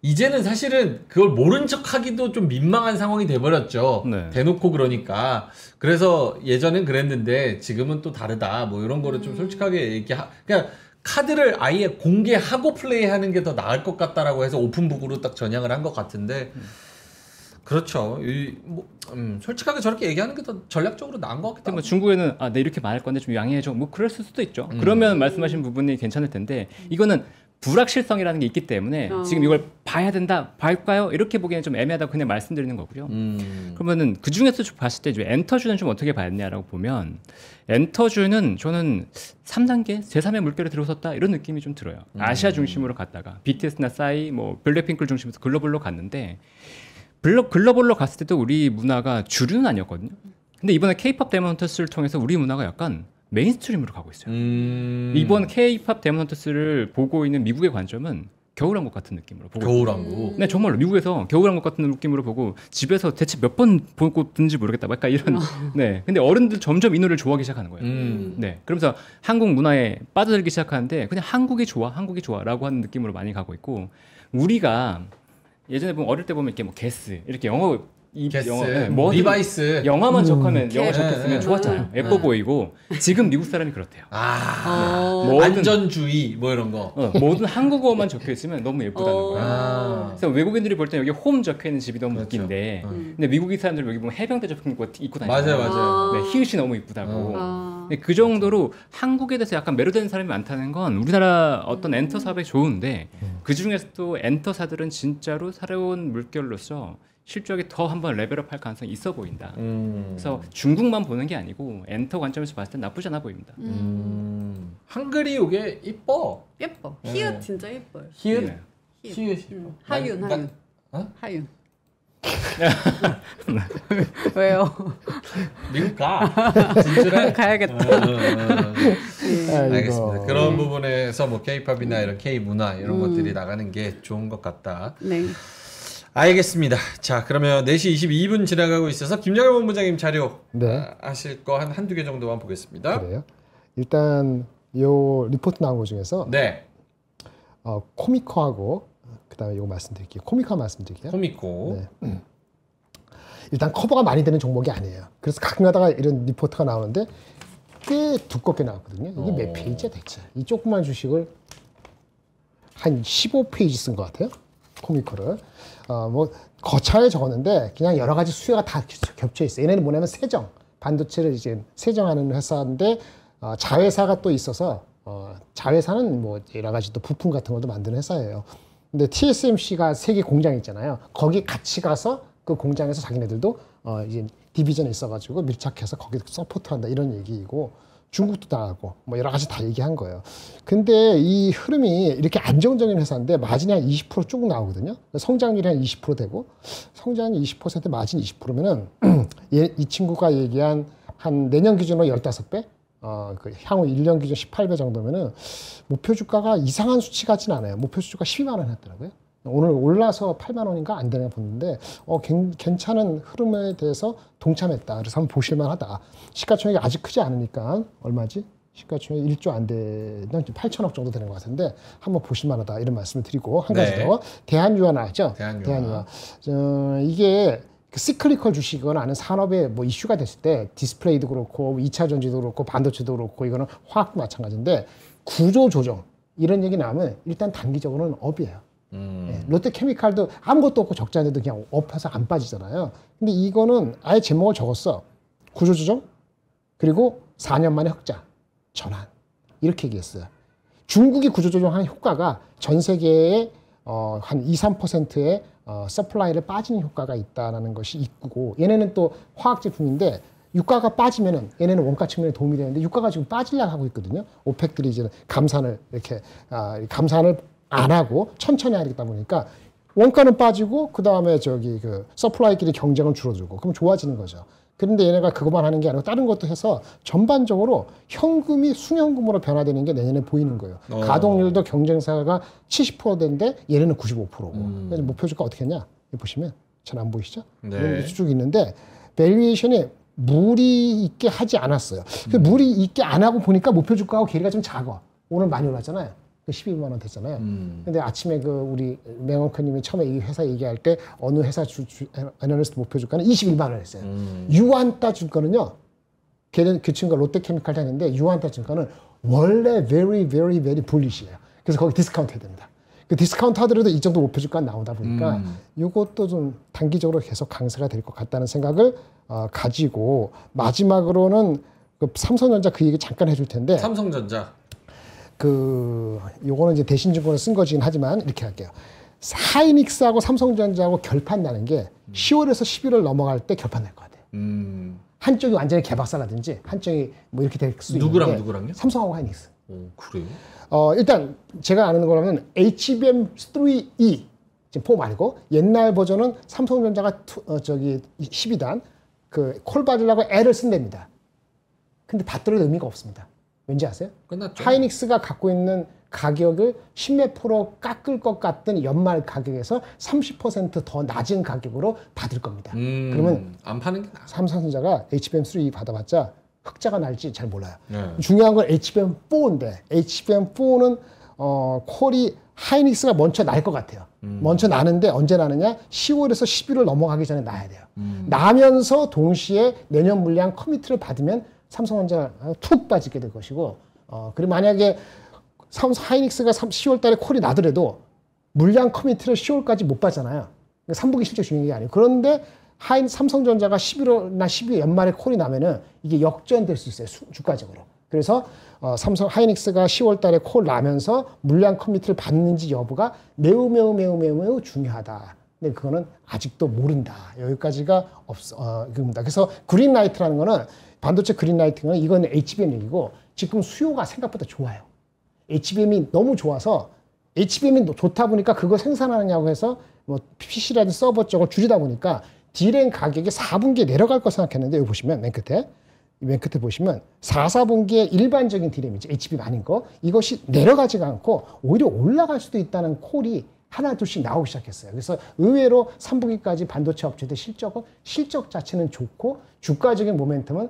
이제는 사실은 그걸 모른 척하기도 좀 민망한 상황이 돼버렸죠. 네. 대놓고 그러니까. 그래서 예전엔 그랬는데 지금은 또 다르다. 뭐 이런 거를 좀 솔직하게 그냥 카드를 아예 공개하고 플레이하는 게 더 나을 것 같다라고 해서 오픈북으로 딱 전향을 한 것 같은데 그렇죠. 솔직하게 저렇게 얘기하는 게 더 전략적으로 나은 것 같기도 하고. 뭐 중국에는 내 이렇게 말할 건데 좀 양해해줘. 뭐 그럴 수도 있죠. 그러면 말씀하신 부분이 괜찮을 텐데 이거는 불확실성이라는 게 있기 때문에 지금 이걸 봐야 된다, 봐볼까요? 이렇게 보기에는 좀 애매하다고 그냥 말씀드리는 거고요. 그러면은 그 중에서 봤을 때 엔터주는 좀 어떻게 봤냐라고 보면 엔터주는 저는 3단계, 제3의 물결에 들어섰다 이런 느낌이 좀 들어요. 아시아 중심으로 갔다가 BTS나 싸이, 뭐 블랙핑크를 중심으로 글로벌로 갔는데 글로벌로 갔을 때도 우리 문화가 주류는 아니었거든요. 근데 이번에 K-pop 데몬헌터스를 통해서 우리 문화가 약간 메인스트림으로 가고 있어요. 이번 K-pop 데몬헌터스를 보고 있는 미국의 관점은 겨울왕국 같은 느낌으로 보고 겨울왕국. 네, 정말로 미국에서 겨울왕국 같은 느낌으로 보고 집에서 대체 몇 번 보고 듣는지 모르겠다. 약간 이런. 네. 근데 어른들 점점 이 노래를 좋아하기 시작하는 거예요. 네. 그러면서 한국 문화에 빠져들기 시작하는데 그냥 한국이 좋아라고 하는 느낌으로 많이 가고 있고 우리가 예전에 보면 어릴 때 보면 이렇게 뭐 게스 이렇게 영어 리바이스 영화만 적하면 영어 적혔으면 좋았잖아요. 예뻐 보이고 지금 미국 사람이 그렇대요. 안전주의 뭐 이런 거. 모든 한국어만 적혀 있으면 너무 예쁘다는 거야. 그래서 외국인들이 볼 때 여기 홈 적혀 있는 집이 너무 웃긴데, 근데 미국인 사람들 여기 보면 해병대 적혀 있는 거 입고 다니잖아요. 맞아요. 네, 히읗이 너무 이쁘다고. 그 정도로 한국에 대해서 약간 매료되는 사람이 많다는 건 우리나라 어떤 엔터 사업이 좋은데 그 중에서도 엔터사들은 진짜로 새로운 물결로서 실적이 더 한번 레벨업할 가능성이 있어 보인다. 그래서 중국만 보는 게 아니고 엔터 관점에서 봤을 땐 나쁘지 않아 보입니다. 한글이 이게 이뻐. 예뻐. 히읗 진짜 예뻐요. 히읗? 네. 히읗. 하윤. 어? 하윤. 왜요? 미국 가. 진출해. 가야겠다. 알겠습니다. 그런 부분에서 뭐 K-팝이나 이런 K 문화 이런 것들이 나가는 게 좋은 것 같다. 네. 알겠습니다. 자, 그러면 4시 22분 지나가고 있어서 김정일 본부장님 자료 하실 거 한두 개 정도만 보겠습니다. 그래요. 일단 요 리포트 나온 것 중에서 코미코하고 그다음에 이거 말씀드릴게요. 코미코 말씀드릴게요. 코미코. 네. 일단 커버가 많이 되는 종목이 아니에요. 그래서 가끔가다가 이런 리포트가 나오는데 꽤 두껍게 나왔거든요. 이게 몇 페이지야 대체? 이 조그만 주식을 한 15페이지 쓴 것 같아요. 코미코를. 뭐 거차에 적었는데 그냥 여러 가지 수요가 다 겹쳐 있어요. 얘네는 뭐냐면 세정, 반도체를 이제 세정하는 회사인데 자회사가 또 있어서 자회사는 뭐 여러 가지 또 부품 같은 것도 만드는 회사예요. 근데 TSMC가 세계 공장 있잖아요. 거기 같이 가서 그 공장에서 자기네들도 이제 디비전에 있어가지고 밀착해서 거기 서포트한다 이런 얘기이고 중국도 나가고 뭐 여러 가지 다 얘기한 거예요. 근데 이 흐름이 이렇게 안정적인 회사인데 마진이 한 20% 쭉 나오거든요. 성장률이 한 20% 되고 성장이 20% 마진 20%면은 이 친구가 얘기한 한 내년 기준으로 15배, 그 향후 1년 기준 18배 정도면은 목표 주가가 이상한 수치 같진 않아요. 목표 주가 12만 원 했더라고요. 오늘 올라서 8만 원인가 안 되나 봤는데 괜찮은 흐름에 대해서 동참했다. 그래서 한번 보실만하다. 시가총액이 아직 크지 않으니까 얼마지? 시가총액 1조 안 되는 8천억 정도 되는 것 같은데 한번 보실만하다 이런 말씀을 드리고 한 가지 더 대한유화 나왔죠. 대한유화. 이게 시클리컬 주식이거나 아는 산업에 뭐 이슈가 됐을 때 디스플레이도 그렇고 2차 전지도 그렇고 반도체도 그렇고 이거는 화학도 마찬가지인데 구조 조정 이런 얘기 나오면 일단 단기적으로는 업이에요. 네, 롯데케미칼도 아무것도 없고 적자인데도 그냥 업해서 안 빠지잖아요. 근데 이거는 아예 제목을 적었어. 구조조정 그리고 4년 만에 흑자 전환 이렇게 얘기했어요. 중국이 구조조정한 효과가 전 세계에 한 2~3%의 서플라이를 빠지는 효과가 있다는 것이 있고 얘네는 또 화학 제품인데 유가가 빠지면은 얘네는 원가 측면에 도움이 되는데 유가가 지금 빠지려고 하고 있거든요. 오펙들이 이제 감산을 이렇게 감산을 안 하고 천천히 하겠다 보니까 원가는 빠지고 그 다음에 저기 그 서플라이끼리 경쟁은 줄어들고 그럼 좋아지는 거죠. 그런데 얘네가 그것만 하는 게 아니고 다른 것도 해서 전반적으로 현금이 순현금으로 변화되는 게 내년에 보이는 거예요. 가동률도 경쟁사가 70%인데 얘네는 95%고. 그래서 목표 주가 어떻게 했냐? 여기 보시면 잘 안 보이시죠? 네. 쭉 있는데 밸류에이션이 무리 있게 하지 않았어요. 그 무리 있게 안 하고 보니까 목표 주가하고 괴리가 좀 작아. 오늘 많이 올랐잖아요. 12만 원 됐잖아요. 근데 아침에 그 우리 맹원커님이 처음에 이 회사 얘기할 때 어느 회사 애널리스트 목표 주가는 21만 원 했어요. 유한타 주가는요. 걔는 그 친구가 롯데케미칼 다니는데 유한타 주가는 원래 very bullish이에요. 그래서 거기 디스카운트 해야 됩니다. 그 디스카운트 하더라도 이 정도 목표 주가 나오다 보니까 이것도 좀 단기적으로 계속 강세가 될 것 같다는 생각을 가지고 마지막으로는 그 삼성전자 그 얘기 잠깐 해줄 텐데 삼성전자 요거는 이제 대신증권을 쓴 거긴 하지만 이렇게 할게요. 하이닉스하고 삼성전자하고 결판 나는 게 10월에서 11월 넘어갈 때 결판 날 것 같아요. 한쪽이 완전히 개박살나든지 한쪽이 뭐 이렇게 될 수 있는데 누구랑요? 삼성하고 하이닉스. 그래요? 일단 제가 아는 거라면 HBM3E 지금 4 말고 옛날 버전은 삼성전자가 12단 그 콜받으려고 애를 쓴답니다. 근데 받더라도 의미가 없습니다. 왠지 아세요? 끝났죠. 하이닉스가 갖고 있는 가격을 10몇 프로 깎을 것 같은 연말 가격에서 30% 더 낮은 가격으로 받을 겁니다. 그러면 안 파는 게 나아. 삼성전자가 HBM3 받아봤자 흑자가 날지 잘 몰라요. 네. 중요한 건 HBM4인데 HBM4는 콜이 하이닉스가 먼저 날 것 같아요. 먼저 나는데 언제 나느냐? 10월에서 11월 넘어가기 전에 나야 돼요. 나면서 동시에 내년 물량 커미트를 받으면 삼성전자 툭 빠지게 될 것이고 그리고 만약에 하이닉스가 10월 달에 콜이 나더라도 물량 커미트를 10월까지 못 받잖아요. 3분기 실적 중요한 게 아니에요. 그런데 삼성전자가 11월나 12월 연말에 콜이 나면은 이게 역전될 수 있어요. 주가적으로. 그래서 삼성 하이닉스가 10월 달에 콜 나면서 물량 커미트를 받는지 여부가 매우 중요하다. 근데 그거는 아직도 모른다. 여기까지가 그겁니다. 그래서 그린라이트라는 거는 반도체 그린라이트는 이건 HBM 얘기고 지금 수요가 생각보다 좋아요. HBM이 너무 좋아서 HBM이 좋다 보니까 그거 생산하느냐고 해서 뭐 PC라든 서버 쪽을 줄이다 보니까 D램 가격이 4분기에 내려갈 거 생각했는데 여기 보시면 맨 끝에 보시면 4분기에 일반적인 D램이죠. HBM 아닌 거. 이것이 내려가지가 않고 오히려 올라갈 수도 있다는 콜이 하나 둘씩 나오기 시작했어요. 그래서 의외로 3분기까지 반도체 업체들 실적 자체는 좋고 주가적인 모멘텀은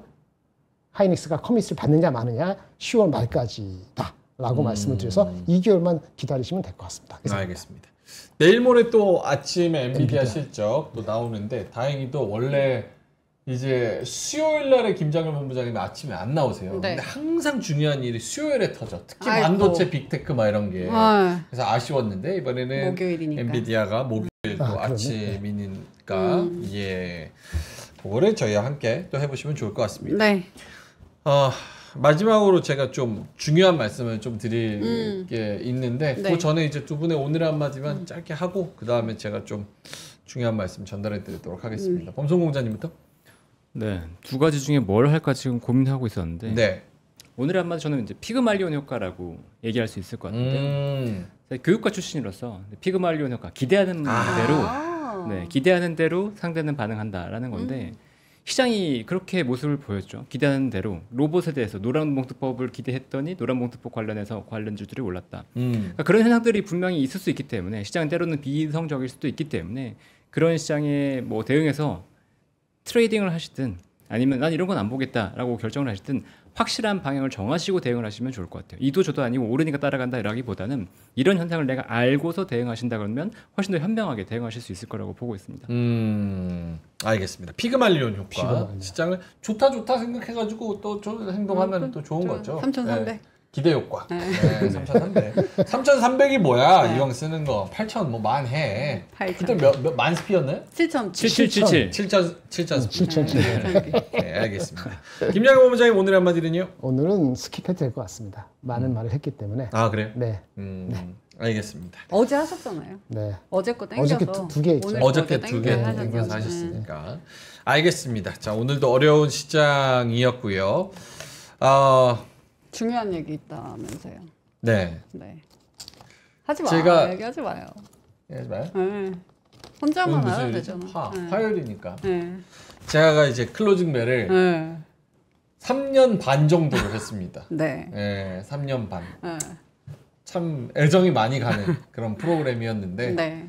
하이닉스가 커밋을 받느냐 마느냐 10월 말까지다 라고 말씀을 드려서 2개월만 기다리시면 될 것 같습니다. 알겠습니다. 내일 모레 또 아침에 엔비디아 실적 또 나오는데 다행히도 원래 이제 수요일 날에 김장현 본부장님이 아침에 안 나오세요. 네. 근데 항상 중요한 일이 수요일에 터져. 특히 반도체 빅테크 막 이런 게. 그래서 아쉬웠는데 이번에는 목요일이니까. 엔비디아가 목요일 또 아침이니까 예. 그거를 저희와 함께 또 해보시면 좋을 것 같습니다. 네. 마지막으로 제가 좀 중요한 말씀을 좀 드릴 게 있는데 네. 그 전에 이제 두 분의 오늘 한마디만 짧게 하고 그 다음에 제가 좀 중요한 말씀 전달해 드리도록 하겠습니다. 범송공자님부터. 네, 두 가지 중에 뭘 할까 지금 고민하고 있었는데 네. 오늘의 한마디 저는 이제 피그말리온 효과라고 얘기할 수 있을 것 같은데요. 교육과 출신으로서 피그말리온 효과 기대하는 대로 기대하는 대로 상대는 반응한다라는 건데 시장이 그렇게 모습을 보였죠. 기대하는 대로 로봇에 대해서 노란봉투법을 기대했더니 노란봉투법 관련해서 관련주들이 올랐다. 그러니까 그런 현상들이 분명히 있을 수 있기 때문에 시장은 때로는 비이성적일 수도 있기 때문에 그런 시장에 뭐 대응해서 트레이딩을 하시든 아니면 난 이런 건 안 보겠다라고 결정을 하시든 확실한 방향을 정하시고 대응을 하시면 좋을 것 같아요. 이도 저도 아니고 오르니까 따라간다라기보다는 이런 현상을 내가 알고서 대응하신다 그러면 훨씬 더 현명하게 대응하실 수 있을 거라고 보고 있습니다. 알겠습니다. 피그말리온 효과. 시장을 좋다 생각해가지고 또 행동하면 또 좋은 거죠. 3,300. 네. 기대 효과. 네. 3,300. 3,300이 뭐야? 이왕 쓰는 거. 8,000 뭐 만 해. 8,000. 그때 만 스피였나요? 7,777. 7,000 스피. 네, 알겠습니다. 김양호 본부장님 오늘 한마디는요? 오늘은 스킵해도 될 것 같습니다. 많은 말을 했기 때문에. 아 그래요? 네. 알겠습니다. 어제 하셨잖아요. 네. 어제 거 땡겨서. 어저께 두 개 있죠. 어저께 두 개 땡겨서 하셨으니까. 알겠습니다. 자 오늘도 어려운 시장이었고요. 중요한 얘기 있다면서요. 네. 네. 하지 마. 제가 얘기하지 마요. 하지 마요. 네. 혼자만 무슨 알아야 일이지? 되잖아. 네. 화요일이니까. 네. 제가 이제 클로징 벨을 네. 3년 반 정도를 했습니다. 네. 네, 3년 반. 네. 참 애정이 많이 가는 그런 프로그램이었는데 네.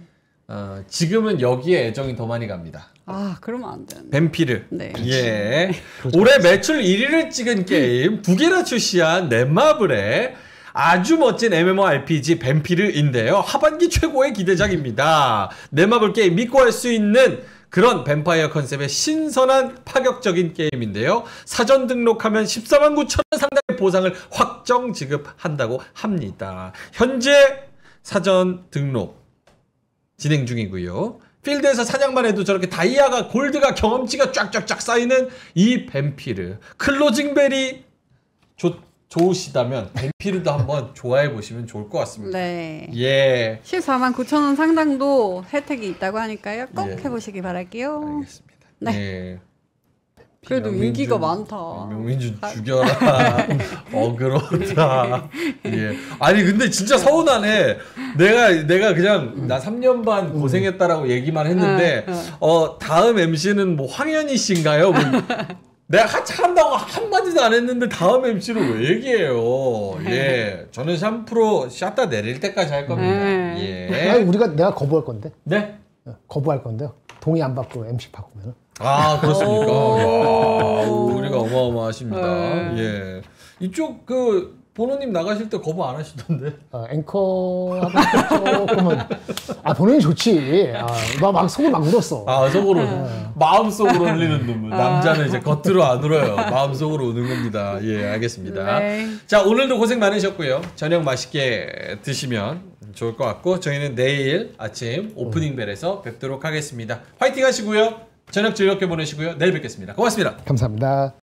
지금은 여기에 애정이 더 많이 갑니다. 아, 그러면 안 되는데. 뱀피르. 네. 예. 올해 매출 1위를 찍은 게임 2개나 출시한 넷마블의 아주 멋진 MMORPG 뱀피르인데요. 하반기 최고의 기대작입니다. 넷마블 게임 믿고 할 수 있는 그런 뱀파이어 컨셉의 신선한 파격적인 게임인데요. 사전 등록하면 14만 9천 원 상당의 보상을 확정 지급한다고 합니다. 현재 사전 등록 진행 중이고요. 필드에서 사냥만 해도 저렇게 다이아가 골드가 경험치가 쫙쫙쫙 쌓이는 이 뱀피르. 클로징 벨이 좋으시다면 뱀피르도 한번 좋아해 보시면 좋을 것 같습니다. 네. 예. 14만 9천 원 상당도 혜택이 있다고 하니까요. 꼭 예. 해보시기 바랄게요. 알겠습니다. 네. 예. 그래도 인기가 많다. 명민준 죽여라. 어그러다. 예. 아니 근데 진짜 서운하네. 내가 그냥 나 3년 반 고생했다라고 얘기만 했는데 다음 MC는 뭐 황현희 씨인가요? 뭐 내가 같이 한다고 한마디도 안 했는데 다음 MC를 왜 얘기해요? 예. 저는 샴푸로 샷다 내릴 때까지 할 겁니다. 예. 아니, 내가 거부할 건데. 네? 거부할 건데요. 동의 안 받고 MC 바꾸면. 아, 그렇습니까? 야, 우리가 어마어마하십니다. 예. 이쪽 보노님 나가실 때 거부 안 하시던데. 앵커하고 조금은 본인이 좋지. 막 속을 막 울었어. 속으로 마음속으로 흘리는 눈물. 남자는 이제 겉으로 안 울어요. 마음속으로 우는 겁니다. 예, 알겠습니다. 네. 자, 오늘도 고생 많으셨고요. 저녁 맛있게 드시면 좋을 것 같고 저희는 내일 아침 오프닝 벨에서 뵙도록 하겠습니다. 화이팅 하시고요. 저녁 즐겁게 보내시고요. 내일 뵙겠습니다. 고맙습니다. 감사합니다.